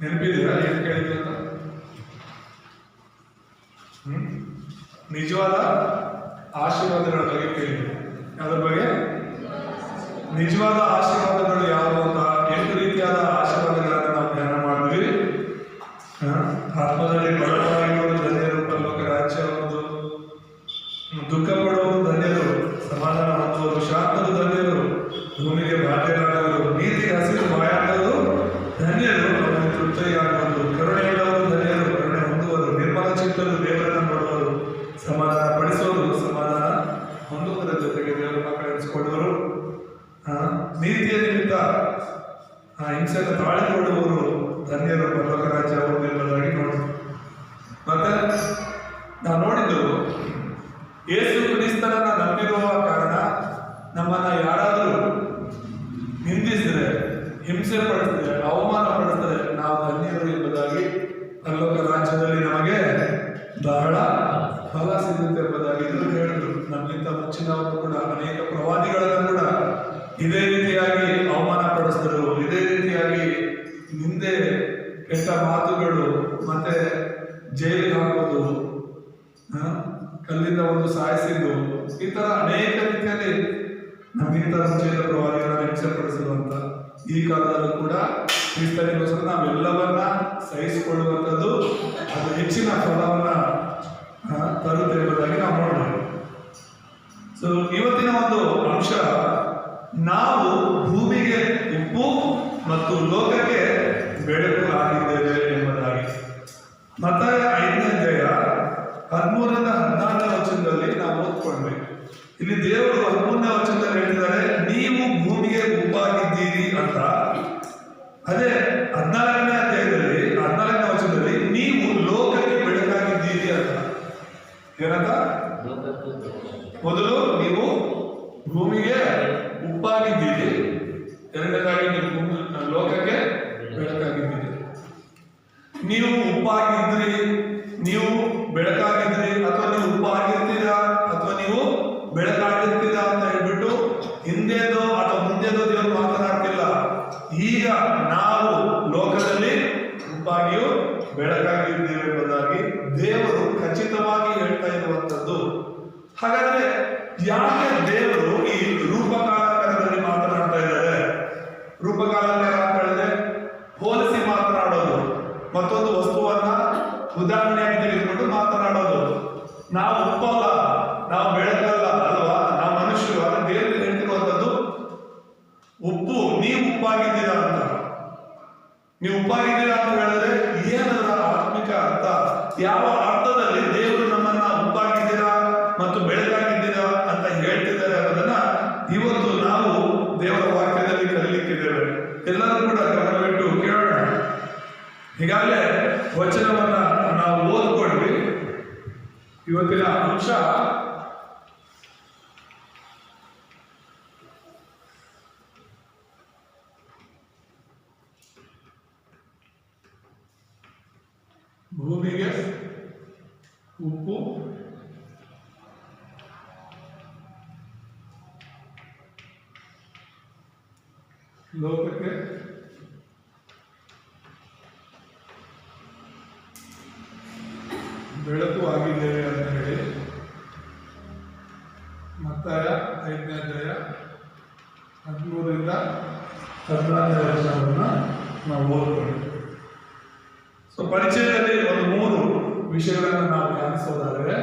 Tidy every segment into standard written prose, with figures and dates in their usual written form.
ನೆನಪಿದೆಯಾ ಏನು ಕೇಳಿದ್ವಿ ಅಂತ? ನಿಜವಾದ ಆಶೀರ್ವಾದಗಳ ಬಗ್ಗೆ ಕೇಳಿದ್ವಿ. ಯಾವ್ದ್ರ ಬಗ್ಗೆ? ನಿಜವಾದ ಆಶೀರ್ವಾದಗಳು ಯಾವುದು ಅಂತ 8 ರೀತಿಯಾದ ಆಶೀರ್ವಾದಗಳನ್ನು ನಾವು ಧ್ಯಾನ ಮಾಡಿದ್ವಿ. ಆತ್ಮದಲ್ಲಿ ಬಡವರಾಗಿರುವುದು ಧನ್ಯರು, ಪರಲೋಕ ರಾಜ್ಯ ಒಂದು. ದುಃಖ ಪಡುವುದು ಧನ್ಯರು, ಸಮಾಧಾನ ಹೊಂದುವುದು. ಶಾಂತರು ಧನ್ಯರು, ಭೂಮಿಗೆ ಬಾಧ್ಯರಾಗುವುದು. ನೀತಿ ಹಸಿರು ಬಾಯಾಗುವುದು ಧನ್ಯರು, ಅವರಿಗೆ ತೃಪ್ತಿಯಾಗುವುದು. ಕರುಣೆಯುಳ್ಳವರು ಧನ್ಯರು, ಕರುಣೆ ಹೊಂದುವರು. ನಿರ್ಮಲ ಚಿತ್ತರು, ದೇವರನ್ನು ನೋಡುವರು. ಸಮಾಧಾನ ಪಡಿಸುವರು, ಸಮಾಧಾನ ಹೊಂದುವುದರ ಜೊತೆಗೆ ದೇವರ ಮಕ್ಕಳೆನಿಸಿಕೊಳ್ಳುವರು. ನೀತಿಯ ನಿಮಿತ್ತ ಹಿಂಸೆಯನ್ನು ತಾಳಿಕೊಳ್ಳುವವರು ಧನ್ಯರು, ಪರಲೋಕ ರಾಜ್ಯ ಅವರು ಎಂಬುದಾಗಿ ನೋಡಿ. ಮತ್ತೆ ನಾವು ನೋಡಿದ್ದು, ಯೇಸು ಕ್ರಿಸ್ತನನ್ನ ನಂಬಿರುವ ಕಾರಣ ನಮ್ಮನ್ನ ಯಾರಾದರೂ ನಿಂದಿಸಿದರೆ, ಹಿಂಸೆ ಪಡಿಸಿದರೆ, ಅವಮಾನ ಪಡಿಸಿದರೆ ನಾವು ಧನ್ಯರು ಎಂಬುದಾಗಿ ಪರಲೋಕ ರಾಜ್ಯದಲ್ಲಿ ನಮಗೆ ಬಹಳ ಫಲ ಸಿಗುತ್ತೆ ಎಂಬುದಾಗಿ ಇದನ್ನು ಹೇಳಿದ್ರು. ನಮ್ಗಿಂತ ಮುಂಚಿನವರು ಕೂಡ ಅನೇಕ ಪ್ರವಾದಿಗಳನ್ನು ಕೂಡ ಇದೇ ರೀತಿಯಾಗಿ ಅವಮಾನ ಪಡಿಸಿದರು, ಇದೇ ರೀತಿಯಾಗಿ ನಿಂದೆ, ಕೆಟ್ಟ ಮಾತುಗಳು, ಮತ್ತೆ ಜೈಲಿಗೆ ಹಾಕೋದು, ಕಲ್ಲಿಂದ ಒಂದು ಸಾಯಿಸಿದ್ದು, ಈ ತರ ಅನೇಕ ರೀತಿಯಲ್ಲಿ ನಮ್ಗಿಂತ ಮುಂಚಿನ ಪ್ರವಾದಿಗಳನ್ನ ಹಿಂಸೆಪಡಿಸುವಂತ ಈ ಕಾಲದಲ್ಲೂ ಕೂಡ ಕ್ರಿಸ್ತನಿಗೋಸ್ಕರ ನಾವೆಲ್ಲವನ್ನ ಸಹಿಸಿಕೊಳ್ಳುವಂಥದ್ದು ಅದು ಹೆಚ್ಚಿನ ಫಲವನ್ನ ತರುತ್ತೆ ಎಂಬುದಾಗಿ ನಾವು ನೋಡಬಹುದು. ಸೊ ಇವತ್ತಿನ ಒಂದು ಅಂಶ, ನಾವು ಭೂಮಿಗೆ ಉಪ್ಪು ಮತ್ತು ಲೋಕಕ್ಕೆ ಬೆಳಕು ಆಗಿದ್ದೇವೆ ಎಂಬುದಾಗಿ. ಮತ್ತಾಯ 5ನೇ ಅಧ್ಯಾಯ 13ರಿಂದ 14ನೇ ವಚನದಲ್ಲಿ ನಾವು ಓದ್ಕೊಂಡ್ವಿ. ಇಲ್ಲಿ ದೇವರು 13ನೇ ವಚನದಲ್ಲಿ ಹೇಳ್ತಿದ್ದಾರೆ, ನೀವು ಭೂಮಿಗೆ ಉಪ್ಪಾಗಿದ್ದೀರಿ ಅಂತ. ಅದೇ 14ನೇ ಅಧ್ಯಾಯದಲ್ಲಿ 14ನೇ ವಚನದಲ್ಲಿ ನೀವು ಲೋಕಕ್ಕೆ ಬೆಳಕಾಗಿದ್ದೀರಿ ಅಂತ. ಏನಂತ? ಮೊದಲು ನೀವು ಭೂಮಿಗೆ ಉಪ್ಪಾಗಿದ್ದೀರಿ, ಎರಡನೇದಾಗಿ ನೀವು ಲೋಕಕ್ಕೆ ಬೆಳಕಾಗಿದ್ದೀರಿ. ನೀವು ಉಪ್ಪಾಗಿದ್ರಿ, ನೀವು ಬೆಳಕಾಗಿದ್ರಿ, ಅಥವಾ ನೀವು ಉಪ್ಪಾಗಿರ್ತೀರಾ ಅಥವಾ ನೀವು ಬೆಳಕಾಗಿರ್ತೀರಾ ಅಂತ ಹೇಳ್ಬಿಟ್ಟು ಹಿಂದೆದೋ ಅಥವಾ ಮುಂದೆದೋ ದೇವರು ಮಾತನಾಡ್ತಿಲ್ಲ. ಈಗ ನಾವು ಲೋಕದಲ್ಲಿ ಉಪ್ಪಾಗಿಯೂ ಬೆಳಕಾಗಿದ್ದೇವೆ ಎಂಬುದಾಗಿ ದೇವರು ಖಚಿತವಾಗಿ ಹೇಳ್ತಾ ಇರುವಂತದ್ದು. ಹಾಗಾದ್ರೆ ಯಾಕೆ ದೇವರು ಈ ರೂಪಕಾಲಂಕಾರದಲ್ಲಿ ಮಾತನಾಡ್ತಾ ಇದ್ದಾರೆ? ರೂಪಕಾಲಂಕಾರ ಅಂತ ಹೇಳಿದ್ರೆ ಹೋಲಿಸಿ ಮಾತನಾಡೋದು, ಮತ್ತೊಂದು ವಸ್ತುವನ್ನ ಉದಾಹರಣೆಯಾಗಿ ತೆಗೆದುಕೊಂಡು ಮಾತನಾಡೋದು. ನಾವು ಉಪ್ಪಲ್ಲ, ನಾವು ಬೆಳಕಲ್ಲ ಅಲ್ವಾ, ನಾವು ಮನುಷ್ಯರು. ಆದ್ರೆ ದೇವರು ಹೇಳ್ತಿರುವಂತದ್ದು ಉಪ್ಪು, ನೀವು ಉಪ್ಪಾಗಿದ್ದೀರಾ ಅಂತ. ನೀವು ಉಪ್ಪಾಗಿದ್ದೀರಾ ಅಂತ ಹೇಳಿದ್ರೆ ಏನದರ ಆತ್ಮಿಕ ಅರ್ಥ? ಯಾವ ಅರ್ಥದಲ್ಲಿ ದೇವರು ನಮ್ಮನ್ನ ಉಪ್ಪಾಗಿದ್ದೀರಾ ಮತ್ತು ಬೆಳಕಾಗಿದ್ದೀರಾ ಅಂತ ಹೇಳ್ತಿದ್ದಾರೆ ಅನ್ನೋದನ್ನ ಇವತ್ತು ನಾವು ದೇವರ ವಾಕ್ಯದಲ್ಲಿ ಕಲಿಲಿಕ್ಕಿದ್ದೇವೆ. ಎಲ್ಲರೂ ಕೂಡ ಗಮನವಿಟ್ಟು ಕೇಳೋಣ. ಈಗಾಗಲೇ ವಚನವನ್ನ ನಾವು ಓದ್ಕೊಂಡ್ವಿ. ಇವತ್ತಿನ ಅಂಶ ಭೂಮಿಗೆ ಉಪ್ಪು ಲೋಕಕ್ಕೆ ಬೆಳಕು ಆಗಿದ್ದೇವೆ ಅಂತ ಹೇಳಿ ಮತ್ತಾಯ 5ನೇ ಅಧ್ಯಾಯ 13ರಿಂದ 14ನೇ ವಚನವನ್ನ ನಾವು ಓದ್ಕೊಂಡ್ವಿ. ಸೊ ಪರಿಚಯದಲ್ಲಿ ಒಂದು 3 ವಿಷಯಗಳನ್ನು ನಾವು ಧ್ಯಾನಿಸೋದಾದರೆ,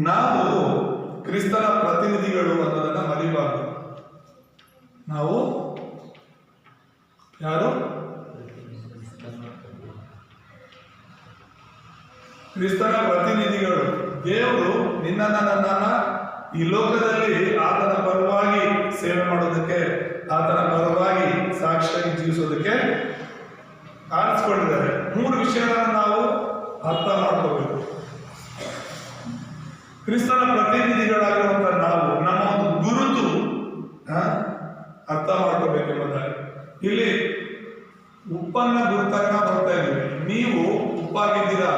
ನಾವು ಕ್ರಿಸ್ತನ ಪ್ರತಿನಿಧಿಗಳು ಅನ್ನೋದನ್ನ ಮರಿಬಾರದು. ನಾವು ಯಾರು? ಕ್ರಿಸ್ತನ ಪ್ರತಿನಿಧಿಗಳು. ದೇವರು ನಿನ್ನನ್ನ ನನ್ನನ್ನ ಈ ಲೋಕದಲ್ಲಿ ಆತನ ಪರವಾಗಿ ಸೇವೆ ಮಾಡೋದಕ್ಕೆ, ಆತನ ಪರವಾಗಿ ಸಾಕ್ಷಿಯಾಗಿ ಜೀವಿಸೋದಕ್ಕೆ ಆರಿಸಿಕೊಂಡಿದ್ದಾರೆ. 3 ವಿಷಯಗಳನ್ನು ನಾವು ಅರ್ಥ ಮಾಡ್ಕೋಬೇಕು. ಕ್ರಿಸ್ತನ ಪ್ರತಿನಿಧಿಗಳಾಗಿರುವಂತ ನಾವು ನಮ್ಮ ಒಂದು ಗುರುತು ಅರ್ಥ ಮಾಡ್ಕೋಬೇಕೆಂಬುದಾಗಿ ಇಲ್ಲಿ ಉಪ್ಪನ್ನ ಗುರುತನ್ನ ಬರ್ತಾ ಇದ್ದೀವಿ. ನೀವು ಉಪ್ಪಾಗಿದ್ದೀರಾ.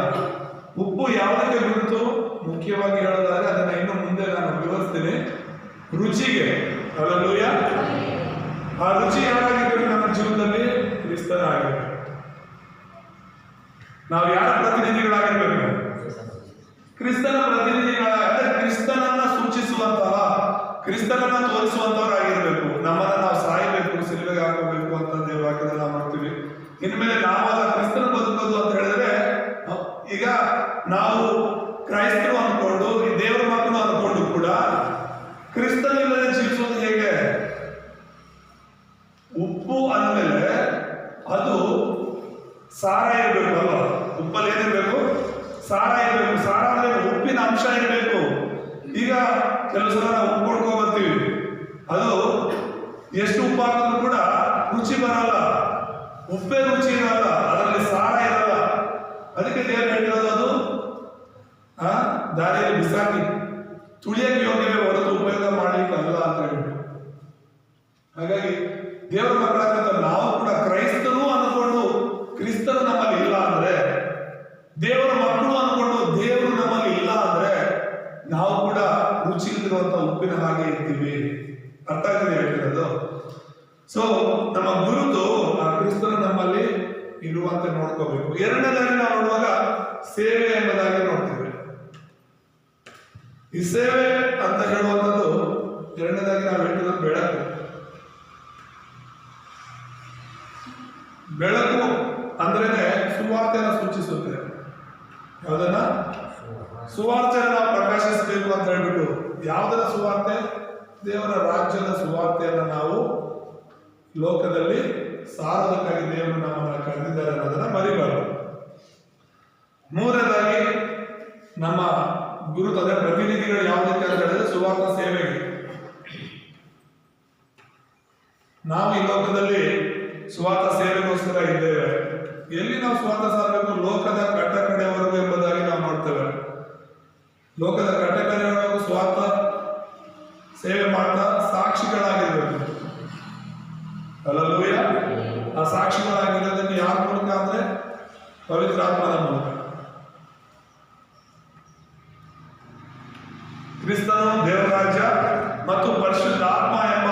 ಉಪ್ಪು ಯಾವುದಕ್ಕೆ ಗುರುತು? ಮುಖ್ಯವಾಗಿ ಹೇಳೋದಾದ್ರೆ ಅದನ್ನ ಇನ್ನು ಮುಂದೆ ನಾನು ವಿವರಿಸ್ತೀನಿ. ರುಚಿಗೆ. ಹಲ್ಲೆಲೂಯಾ. ಆ ರುಚಿ ಯಾರಾಗಿರ್ಬೇಕು ನಮ್ಮ ಜೀವನದಲ್ಲಿ? ಕ್ರಿಸ್ತನಾಗಿರ್ಬೇಕು. ನಾವು ಯಾರ ಪ್ರತಿನಿಧಿಗಳಾಗಿರ್ಬೇಕು? ಕ್ರಿಸ್ತನ ಪ್ರತಿನಿಧಿಗಳಾಗ, ಕ್ರಿಸ್ತನನ್ನ ಸೂಚಿಸುವಂತಹ, ಕ್ರಿಸ್ತನನ್ನ ತೋರಿಸುವಂತವರಾಗಿರ್ಬೇಕು. ನಮ್ಮನ್ನ ನಾವು ಸಾಯಬೇಕು, ಸಿಲುಬೆಗೆ ಹಾಕಬೇಕು ಅಂತ ದೇವವಾಕ್ಯದಲ್ಲಿ ನಾವು ಮಾಡ್ತೀವಿ. ಇನ್ಮೇಲೆ ನಾವಲ್ಲ ಕ್ರಿಸ್ತನ ಬದುಕೋದು ಅಂತ ಹೇಳಿದ್ರೆ, ಈಗ ನಾವು ಕ್ರೈಸ್ತರು ಅಂದ್ಕೊಂಡು, ದೇವರ ಮಕ್ಕಳು ಅಂದ್ಕೊಂಡು ಕೂಡ ಕ್ರಿಸ್ತನಿಲ್ಲದೆ ಜೀವಿಸೋದು ಹೇಗೆ? ಉಪ್ಪು ಅಂದಮೇಲೆ ಅದು ಸಾರ ಇರಬೇಕು ಅಲ್ವಾ? ಉಪ್ಪಲ್ಲಿ ಏನಿರ್ಬೇಕು? ಸಾರ ಇರಬೇಕು. ಸಾರ ಅಂದ್ರೆ ಉಪ್ಪಿನ ಅಂಶ ಇರಬೇಕು. ಈಗ ಕೆಲವು ಸಲ ನಾವು ಉಪ್ಪು ಕೊಡ್ಕೊ ಬರ್ತೀವಿ, ಅದು ಎಷ್ಟು ಉಪ್ಪು ಹಾಕಿದ್ರು ಕೂಡ ರುಚಿ ಬರಲ್ಲ, ಉಪ್ಪೇ ರುಚಿ ಇರಲ್ಲ, ಅದರಲ್ಲಿ ಸಾರ ಇರಲ್ಲ. ಅದಕ್ಕೆ ದೇವರು ಹೇಳಿರೋದು ಅದು ದಾರಿಯಲ್ಲಿ ಬಿಸಾಕಿ ತುಳಿಯಕ್ಕೆ ಯೋಗ್ಯವೇ ಹೊರತು ಉಪಯೋಗ ಮಾಡ್ಲಿಕ್ಕೆ ಅಲ್ಲ ಅಂತ ಹೇಳ್ಬಿಟ್ಟು. ಹಾಗಾಗಿ ದೇವರ ಮಕ್ಕಳಾಗಂತ ನಾವು ಕೂಡ ಕ್ರೈಸ್ತರು ಅಂದ್ಕೊಂಡು ಕ್ರಿಸ್ತರು ನಮ್ಮಲ್ಲಿ ಇಲ್ಲ ಅಂದ್ರೆ, ದೇವರ ಮಕ್ಕಳು ಅಂದ್ಕೊಂಡು ದೇವರು ನಮ್ಮಲ್ಲಿ ಇಲ್ಲ ಅಂದ್ರೆ, ನಾವು ಕೂಡ ರುಚಿ ಇಲ್ಲಿರುವಂತ ಉಪ್ಪಿನ ಹಾಗೆ ಇರ್ತೀವಿ. ಅರ್ಥ ಆಗ್ತದೆ ಹೇಳ್ತಿರೋದು? ಸೊ ನಮ್ಮ ಗುರುತು ಆ ಕ್ರಿಸ್ತರು ನಮ್ಮಲ್ಲಿ ಇರುವಂತೆ ನೋಡ್ಕೋಬೇಕು. ಎರಡನೇದಾಗಿ ನಾವು ನೋಡುವಾಗ ಸೇವೆ ಎಂಬುದಾಗಿ ನೋಡ್ತೀವಿ. ಈ ಸೇವೆ ಅಂತ ಹೇಳುವಂಥದ್ದು ಎರಡನೇದಾಗಿ ನಾವು ಹೇಳ್ತಿರೋದು ಬೆಳಕು. ಬೆಳಕು ಅಂದ್ರೇನೆ ಸುವಾರ್ತೆನ ಸೂಚಿಸುತ್ತೆ. ಯಾವುದನ್ನ? ಸುವಾರ್ತೆಯನ್ನ ಪ್ರಕಾಶಿಸಬೇಕು ಅಂತ ಹೇಳ್ಬಿಟ್ಟು. ಯಾವುದರ ಸುವಾರ್ತೆ? ದೇವರ ರಾಜ್ಯದ ಸುವಾರ್ತೆಯನ್ನ ನಾವು ಲೋಕದಲ್ಲಿ ಸಾರೋದಕ್ಕಾಗಿ ದೇವರು ನಮ್ಮನ್ನ ಕರೆದಿದ್ದಾರೆ ಅನ್ನೋದನ್ನ ಮರಿಬಾರದು. ಮೂರನೇದಾಗಿ ನಮ್ಮ ಗುರುತದ ಪ್ರತಿನಿಧಿಗಳು ಯಾವುದಕ್ಕೆ ಅಂತ ಹೇಳಿದ್ರೆ ಸುವಾರ್ಥ ಸೇವೆಗೆ. ನಾವು ಈ ಲೋಕದಲ್ಲಿ ಸುವಾರ್ಥ ಸೇವೆಗೋಸ್ಕರ ಇದ್ದೇವೆ. ಎಲ್ಲಿ ನಾವು ಸುವಾರ್ಥ ಸಾರಬೇಕು? ಲೋಕದ ಕಟ್ಟ ಕಡೆಯವರೆಗೂ ಎಂಬುದಾಗಿ ನಾವು ನೋಡ್ತೇವೆ. ಲೋಕದ ಕಟ್ಟ ಕಡೆಯವರೆಗೂ ಸುವಾರ್ಥ ಸೇವೆ ಮಾಡ್ತಾ ಸಾಕ್ಷಿಗಳಾಗಿರ್ಬೇಕು. ಹಲ್ಲೆಲೂಯಾ. ಆ ಸಾಕ್ಷಿಗಳಾಗಿರೋದಕ್ಕೆ ಯಾರ ಮೂಲಕ ಅಂದ್ರೆ ಪವಿತ್ರಾತ್ಮನ ಮೂಲಕ. ಕ್ರಿಸ್ತನು, ದೇವರ ರಾಜ್ಯ ಮತ್ತು ಪರಿಶುದ್ಧಾತ್ಮ ಎಂಬ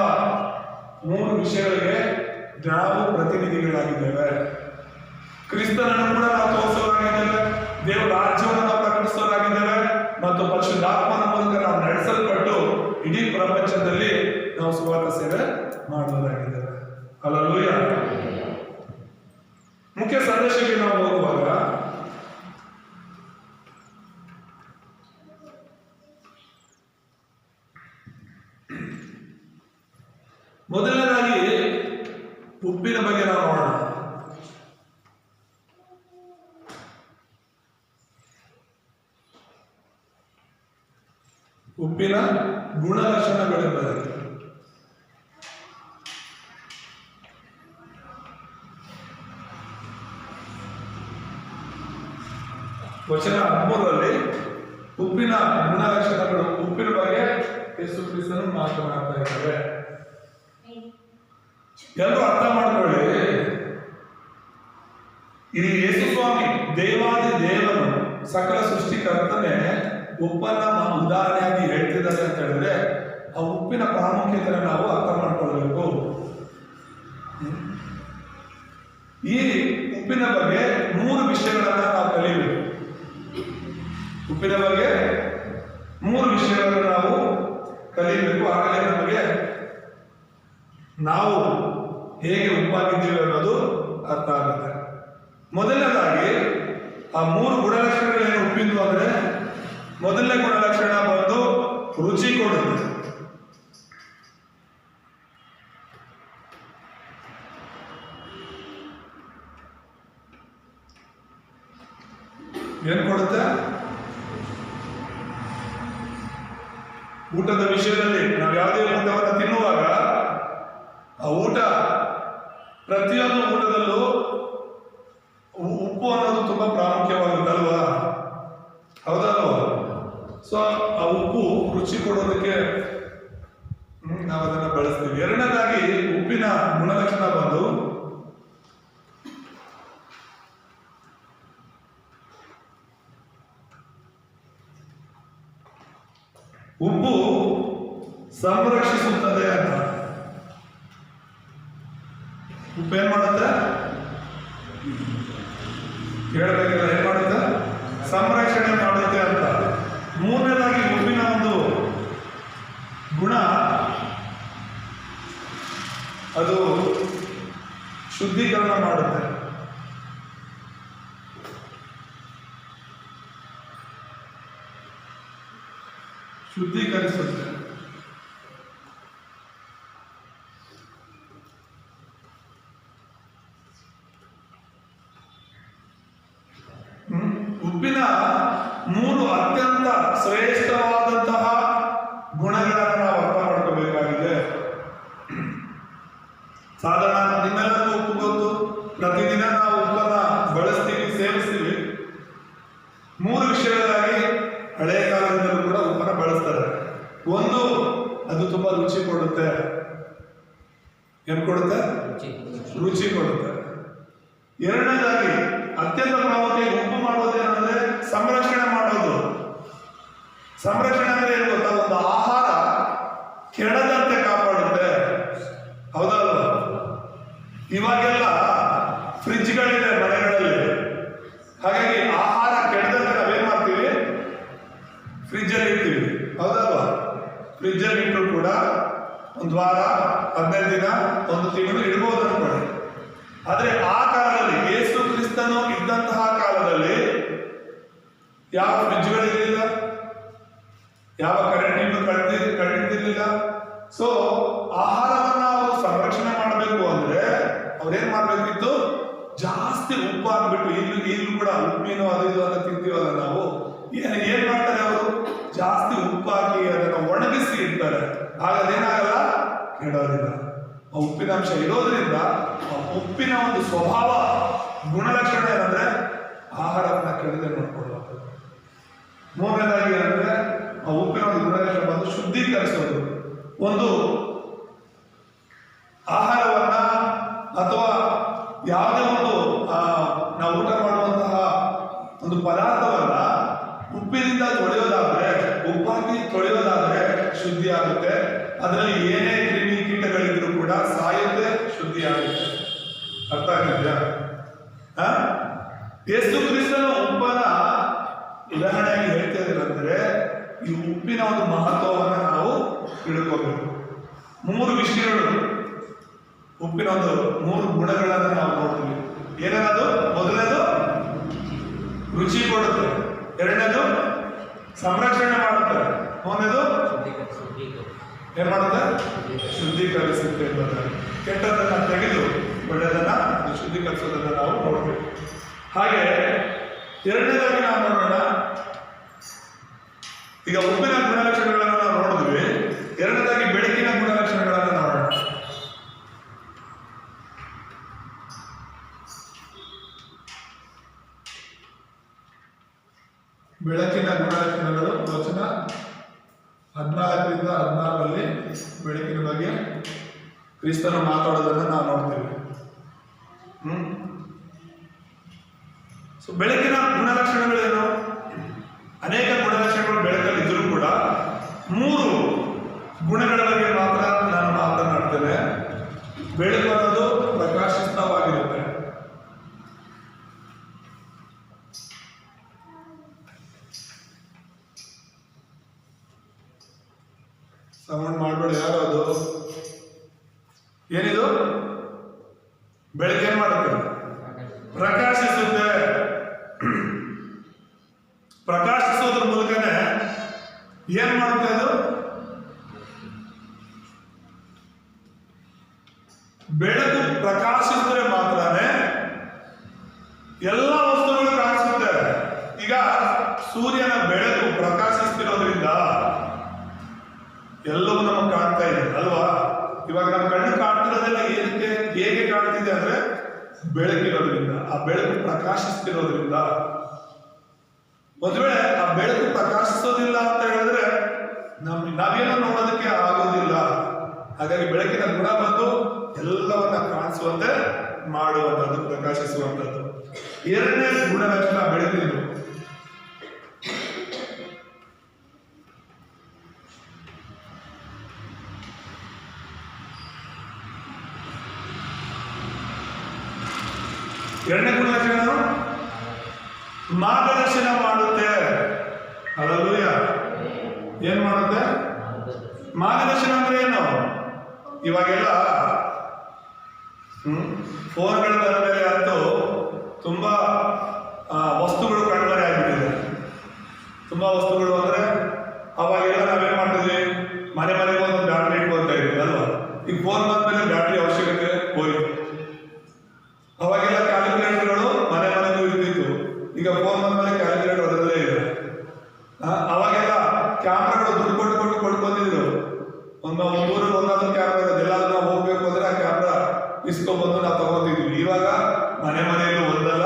ಮೂರು ವಿಷಯಗಳಿಗೆ ನಾವು ಪ್ರತಿನಿಧಿಗಳಾಗಿದ್ದೇವೆ. ಕ್ರಿಸ್ತನನ್ನು ಕೂಡ ನಾವು ತೋರಿಸೋರಾಗಿದ್ದೇವೆ, ದೇವರ ರಾಜ್ಯವನ್ನು ನಾವು ಪ್ರಕಟಿಸೋರಾಗಿದ್ದೇವೆ ಮತ್ತು ಪರಿಶುದ್ಧಾತ್ಮನ ಮೂಲಕ ನಾವು ನಡೆಸಲ್ಪಟ್ಟು ಇಡೀ ಪ್ರಪಂಚದಲ್ಲಿ ನಾವು ಸುವಾರ್ಥ ಸೇವೆ ಮಾಡುವುದಾಗಿದ್ದೇವೆ. ಹಲ್ಲೆಲೂಯಾ. ಮುಖ್ಯ ಸಂದೇಶಕ್ಕೆ ನಾವು ಹೋಗುವಾಗ ಮೊದಲನೇದಾಗಿ ಉಪ್ಪಿನ ಬಗ್ಗೆ ನಾವು ನೋಡೋಣ. ಉಪ್ಪಿನ ಗುಣಲಕ್ಷಣಗಳೆಂಬುದಾಗಿ ವಚನ 13ರಲ್ಲಿ ಉಪ್ಪಿನ ಗುಣಲಕ್ಷಣಗಳು, ಉಪ್ಪಿನ ಬಗ್ಗೆ ಯೇಸು ಕ್ರಿಸ್ತನು ಮಾತನಾಡ್ತಾ ಇದ್ದಾರೆ. ಎಲ್ಲರೂ ಅರ್ಥ ಮಾಡ್ಕೊಳ್ಳಿ, ಇಲ್ಲಿ ಯೇಸು ಸ್ವಾಮಿ ದೇವಾದಿ ದೇವನು ಸಕಲ ಸೃಷ್ಟಿಕರ್ತನೆ ಉಪ್ಪನ್ನ ಉದಾಹರಣೆಯಾಗಿ ಹೇಳ್ತಿದ್ದಾರೆ ಅಂತ ಹೇಳಿದ್ರೆ ಆ ಉಪ್ಪಿನ ಪ್ರಾಮುಖ್ಯತೆ ನಾವು ಅರ್ಥ ಮಾಡ್ಕೊಳ್ಬೇಕು. ಈ ಉಪ್ಪಿನ ಬಗ್ಗೆ 3 ವಿಷಯಗಳನ್ನ ನಾವು ಕಲಿಯಬೇಕು. ಉಪ್ಪಿನ ಬಗ್ಗೆ 3 ವಿಷಯಗಳನ್ನು ನಾವು ಕಲಿಯಬೇಕು. ಆಗಲೇ ನಮಗೆ ನಾವು ಹೇಗೆ ಉಪ್ಪಾಗಿದ್ದೀವಿ ಅನ್ನೋದು ಅರ್ಥ ಆಗುತ್ತೆ. ಮೊದಲನೇದಾಗಿ ಆ 3 ಗುಣಲಕ್ಷಣಗಳೇನು ಉಪ್ಪಿಂದು ಅಂದ್ರೆ, ಮೊದಲನೇ ಗುಣಲಕ್ಷಣ ಬಂದು ರುಚಿ ಕೊಡುತ್ತೆ. ಏನ್ ಕೊಡುತ್ತೆ? ಊಟದ ವಿಷಯದಲ್ಲಿ ನಾವು ಯಾವುದೇ ಊಟವನ್ನು ತಿನ್ನುವಾಗ ಆ ಊಟ, ಪ್ರತಿಯೊಂದು ಊಟದಲ್ಲೂ ಉಪ್ಪು ಅನ್ನೋದು ತುಂಬಾ ಪ್ರಾಮುಖ್ಯವಾಗುತ್ತಲ್ವಾ? ಹೌದಲ್ವಾ? ಸೊ ಆ ಉಪ್ಪು ರುಚಿ ಕೊಡೋದಕ್ಕೆ ನಾವು ಅದನ್ನ ಬಳಸ್ತೀವಿ. ಎರಡನೇದಾಗಿ ಉಪ್ಪಿನ ಗುಣಲಕ್ಷಣ ಬಂದು ಉಪ್ಪು ಸಂರಕ್ಷಿಸುತ್ತದೆ ಅಂತ. ಉಪ್ಪು ಏನ್ ಮಾಡುತ್ತೆ? ಹೇಳ್ಬೇಕಲ್ಲ, ಏನ್ ಮಾಡುತ್ತೆ? ಸಂರಕ್ಷಣೆ ಮಾಡುತ್ತೆ ಅಂತ. ಮೂರನೇದಾಗಿ ಉಪ್ಪಿನ ಒಂದು ಗುಣ, ಅದು ಶುದ್ಧೀಕರಣ ಮಾಡುತ್ತೆ. ಶುದ್ಧೀಕರಿಸುತ್ತೆ. ಉಪ್ಪಿನ 3 ಅತ್ಯಂತ ಶ್ರೇಷ್ಠವಾದಂತಹ ಗುಣಗಳನ್ನು ನಾವು ಅರ್ಥ ಮಾಡ್ಕೋಬೇಕಾಗಿದೆ. ಸಾಧಾರಣ ನಿಮ್ಮೆಲ್ಲರಿಗೂ ಉಪ್ಪು ಗೊತ್ತು, ಪ್ರತಿದಿನ ನಾವು ಉಪ್ಪನ್ನ ಬಳಸ್ತೀವಿ, ಸೇವಿಸ್ತೀವಿ. 3 ವಿಷಯಗಳಾಗಿ ಹಳೆಯ ಕಾಲದಿಂದಲೂ ಕೂಡ ಉಪ್ಪನ್ನ ಬಳಸ್ತಾರೆ. ಒಂದು, ಅದು ತುಂಬಾ ರುಚಿ ಕೊಡುತ್ತೆ. ಏನ್ ಕೊಡುತ್ತೆ? ರುಚಿ ಕೊಡುತ್ತೆ. ಎರಡನೇದಾಗಿ ಅತ್ಯಂತ ಪ್ರಾಮುಖ್ಯ ಉಪ್ಪು ಮಾಡೋದೇನಂದ್ರೆ ಸಂರಕ್ಷಣೆ ಮಾಡೋದು. ಸಂರಕ್ಷಣೆ ಅಂದ್ರೆ ಏನು ಗೊತ್ತಾ? ಒಂದು ಆಹಾರ ಕೆಡದಂತೆ ಕಾಪಾಡುತ್ತೆ. ಹೌದಲ್ವ? ಇವಾಗೆಲ್ಲ ಫ್ರಿಡ್ಜ್ಗಳಿದೆ ಮನೆಗಳಲ್ಲಿ. ಹಾಗಾಗಿ ಆಹಾರ ಕೆಡದಂತೆ ನಾವೇನ್ ಮಾಡ್ತೀವಿ? ಫ್ರಿಡ್ಜ್ ಅಲ್ಲಿ ಇಡ್ತೀವಿ. ಹೌದಲ್ವಾ? ಫ್ರಿಡ್ಜ್ ಅಲ್ಲಿ ಇಟ್ಟರು ಕೂಡ 1 ವಾರ, 15 ದಿನ, 1 ತಿಂಗಳು ಇಡ್ಬೋದು ಅನ್ಕೊಳ್ಳಿ. ಆದ್ರೆ ಆ ಕಾಲದಲ್ಲಿ, ಯೇಸು ಕ್ರಿಸ್ತನು ಇದ್ದಂತಹ ಕಾಲದಲ್ಲಿ ಯಾವ ಫ್ರಿಡ್ಜ್ಗಳಿರಲಿಲ್ಲ, ಯಾವ ಕರೆಂಟ್ ಕಂಡಿದ್ದಿರಲಿಲ್ಲ. ಸೊ ಆಹಾರವನ್ನ ಅವರು ಸಂರಕ್ಷಣೆ ಮಾಡಬೇಕು ಅಂದ್ರೆ ಅವ್ರೇನ್ ಮಾಡ್ಬೇಕಿತ್ತು? ಜಾಸ್ತಿ ಉಪ್ಪು ಹಾಕ್ಬಿಟ್ಟು, ಇಲ್ಲೂ ಕೂಡ ಉಪ್ಪಿನೋ ಅದು ಇದು ಅಂತ ತಿಂತೀವಲ್ಲ ನಾವು, ಏನ್ ಮಾಡ್ತಾರೆ ಅವರು? ಜಾಸ್ತಿ ಉಪ್ಪು ಹಾಕಿ ಅದನ್ನು ಒಣಗಿಸಿ ಇಡ್ತಾರೆ. ಆಗ ಅದೇನಾಗಲ್ಲ, ಕೆಡೋದಿಲ್ಲ. ಆ ಉಪ್ಪಿನಾಂಶ ಇರೋದ್ರಿಂದ ಆ ಉಪ್ಪಿನ ಒಂದು ಸ್ವಭಾವ, ಗುಣಲಕ್ಷಣ ಏನಂದ್ರೆ ಆಹಾರವನ್ನ ಕೆಡದೆ ನೋಡ್ಕೊಳ್ಳುವಂಥದ್ದು. ಮೂರನೇದಾಗಿ ಏನಂದ್ರೆ ಆ ಉಪ್ಪಿನ ಒಂದು ಗುಣಲಕ್ಷಣ ಬಂದು ಶುದ್ಧೀಕರಿಸೋದು. ಒಂದು ಆಹಾರವನ್ನ ಅಥವಾ ಯಾವುದೇ ಒಂದು ನಾವು ಊಟ ಮಾಡುವಂತಹ ಒಂದು ಪದಾರ್ಥವನ್ನ ಉಪ್ಪಿನಿಂದ ತೊಳೆಯೋದಾದ್ರೆ, ಉಪ್ಪಾಕಿ ತೊಳೆಯೋದಾದ್ರೆ ಶುದ್ಧಿ ಆಗುತ್ತೆ. ಅದರಲ್ಲಿ ಏನೇ ಕ್ರಿಮಿ ಕೀಟಗಳಿದ್ರು ಕೂಡ ಸಾಯುತ್ತೆ, ಶುದ್ಧಿ ಆಗುತ್ತೆ. ಅರ್ಥ ಆಗಿದ್ಯಾ? ಯೇಸು ಕ್ರಿಸ್ತನ ಉಪ್ಪನ್ನ ಉದಾಹರಣೆಯಾಗಿ ಹೇಳ್ತಾ ಇದ್ರೆ, ಈ ಉಪ್ಪಿನ ಒಂದು ಮಹತ್ವವನ್ನು ನಾವು ತಿಳ್ಕೋಬೇಕು. 3 ವಿಷಯಗಳು, ಉಪ್ಪಿನ ಒಂದು 3 ಗುಣಗಳನ್ನು ನಾವು ನೋಡ್ತೀವಿ. ಏನೇನದು? ಮೊದಲನೇದು ರುಚಿ ಕೊಡುತ್ತೆ, ಎರಡನೇದು ಸಂರಕ್ಷಣೆ ಮಾಡುತ್ತೆ, ಮೂರನೇದು ಏನ್ ಮಾಡುತ್ತೆ? ಶುದ್ಧೀಕರಿಸುತ್ತೆ. ಕೆಟ್ಟದನ್ನ ತೆಗೆದು ಒಳ್ಳೆಯದನ್ನ ಶುದ್ಧೀಕರಿಸೋದನ್ನ ನಾವು ನೋಡ್ಬೇಕು. ಹಾಗೆ ಎರಡನೇದಾಗಿ ನಾವು ನೋಡೋಣ. ಈಗ ಉಪ್ಪಿನ ಗುಣಲಕ್ಷಣಗಳನ್ನು ನಾವು ನೋಡಿದ್ವಿ. ಎರಡನೇದಾಗಿ ಬೆಳಕಿನ ಗುಣಲಕ್ಷಣಗಳನ್ನು ನೋಡೋಣ. ಬೆಳಕಿನ ಗುಣಲಕ್ಷಣಗಳು ವಚನ 14ರಿಂದ 16ರಲ್ಲಿ ಬೆಳಕಿನ ಬಗ್ಗೆ ಕ್ರಿಸ್ತನು ಮಾತಾಡೋದನ್ನ ನಾವು ನೋಡ್ತೇವೆ. ಸೊ ಬೆಳಕಿನ ಗುಣಲಕ್ಷಣಗಳೇನು? ಅನೇಕ ಗುಣಲಕ್ಷಣಗಳು ಬೆಳಕಲ್ಲಿ ಇದ್ರೂ ಕೂಡ 3 ಗುಣಗಳ ಬಗ್ಗೆ ಮಾತ್ರ ನಾನು ಮಾತನಾಡ್ತೇನೆ. ಬೆಳಕು ಅನ್ನೋದು ಪ್ರಕಾಶಿತವಾಗಿರುತ್ತೆ. ಸೌಂಡ್ ಮಾಡಬೇಡಿ. ಯಾರು ಅದು? ಏನಿದು? ಬೆಳಗ್ಗೆ ಏನ್ ಮಾಡುತ್ತೆ? ಪ್ರಕಾಶಿಸುತ್ತೆ. ಪ್ರಕಾಶಿಸೋದ್ರ ಮೂಲಕನೇ ಏನ್ ಮಾಡುತ್ತೆ ಅದು? ಬೆಳಕು ಪ್ರಕಾಶಿಸಿದ್ರೆ ಮಾತ್ರನೇ ಎಲ್ಲ ವಸ್ತುಗಳು ಕಾಣಿಸುತ್ತೆ. ಈಗ ಸೂರ್ಯನ ಬೆಳಕು ಪ್ರಕಾಶಿಸ್ತಿರೋದ್ರಿಂದ ಎಲ್ಲವೂ ನಮಗೆ ಕಾಣ್ತಾ ಇದೆ ಅಲ್ವಾ? ಇವಾಗ ನಮ್ಮ ಕಣ್ಣು ಕಾಣ್ತಿರೋದೆಲ್ಲ ಏನಕ್ಕೆ, ಹೇಗೆ ಕಾಣ್ತಿದೆ ಅಂದ್ರೆ ಬೆಳಕಿರೋದ್ರಿಂದ, ಆ ಬೆಳಕು ಪ್ರಕಾಶಿಸ್ತಿರೋದ್ರಿಂದ. ಒಂದು ವೇಳೆ ಆ ಬೆಳಕು ಪ್ರಕಾಶಿಸೋದಿಲ್ಲ ಅಂತ ಹೇಳಿದ್ರೆ ನಾವೇನೋ ನೋಡೋದಕ್ಕೆ ಆಗೋದಿಲ್ಲ. ಹಾಗಾಗಿ ಬೆಳಕಿನ ಗುಣ ಬಂದು ಎಲ್ಲವನ್ನ ಕಾಣಿಸುವಂತೆ ಮಾಡುವಂಥದ್ದು, ಪ್ರಕಾಶಿಸುವಂಥದ್ದು. ಎರಡನೇ ಗುಣಲಕ್ಷಣ ಬೆಳಕಿನ ಎರಡನೇ ಗುಣಲಕ್ಷಣ ಮಾರ್ಗದರ್ಶನ ಮಾಡುತ್ತೆ. ಹಲ್ಲೆಲೂಯ. ಏನ್ ಮಾಡುತ್ತೆ? ಮಾರ್ಗದರ್ಶನ ಅಂದ್ರೆ ಏನು? ಇವಾಗೆಲ್ಲ ಫೋನ್ಗಳ ಬಂದ ಮೇಲೆ ಅಂತೂ ತುಂಬಾ ವಸ್ತುಗಳು ಕಣ್ಮರೆ ಆಗ್ಬಿಟ್ಟಿದೆ. ತುಂಬಾ ವಸ್ತುಗಳು ಅಂದ್ರೆ ಅವಾಗೆಲ್ಲ ನಾವೇನ್ ಮಾಡ್ತಿದ್ವಿ, ಮನೆ ಮನೆಗೆ ಒಂದು ಬ್ಯಾಟ್ರಿ ಇಟ್ಕೊಳ್ತಾ ಇದ್ವಿ ಅಲ್ವಾ. ಈಗ ಫೋನ್ ಬಂದ್ಮೇಲೆ ಬ್ಯಾಟ್ರಿ ಅವಶ್ಯಕತೆ ಹೋಯ್ತು. ಅವಾಗೆಲ್ಲ ಕ್ಯಾಲ್ಕುಲೇಟರ್ಗಳು ಮನೆ ಮನೆಗೂ ಇರ್ತಿತ್ತು. ಈಗ ಫೋನ್ ಬಂದ್ಮೇಲೆ ಕ್ಯಾಲ್ಕುಲೇಟರ್ ಅದರಲ್ಲೇ ಇದೆ. ಅವಾಗೆಲ್ಲ ಕ್ಯಾಮ್ರಾಗಳು ದುಡ್ಡು ಕೊಟ್ಟು ಕೊಡ್ಕೊಂಡಿದ್ರು. ಒಂದು ಊರಲ್ಲಿ ಒಂದಾದ್ರೂ ಕ್ಯಾಮ್ರಾ ಇರೋದು. ಎಲ್ಲಾದ್ರೂ ನಾವು ಹೋಗ್ಬೇಕು ಅಂದ್ರೆ ಆ ಕ್ಯಾಮ್ರಾ ಇಸ್ಕೊಂಡ್ಬಂದು ನಾವು ತಗೊಂಡಿದ್ವಿ. ಇವಾಗ ಮನೆ ಮನೆಯಲ್ಲೂ ಒಂದಲ್ಲ,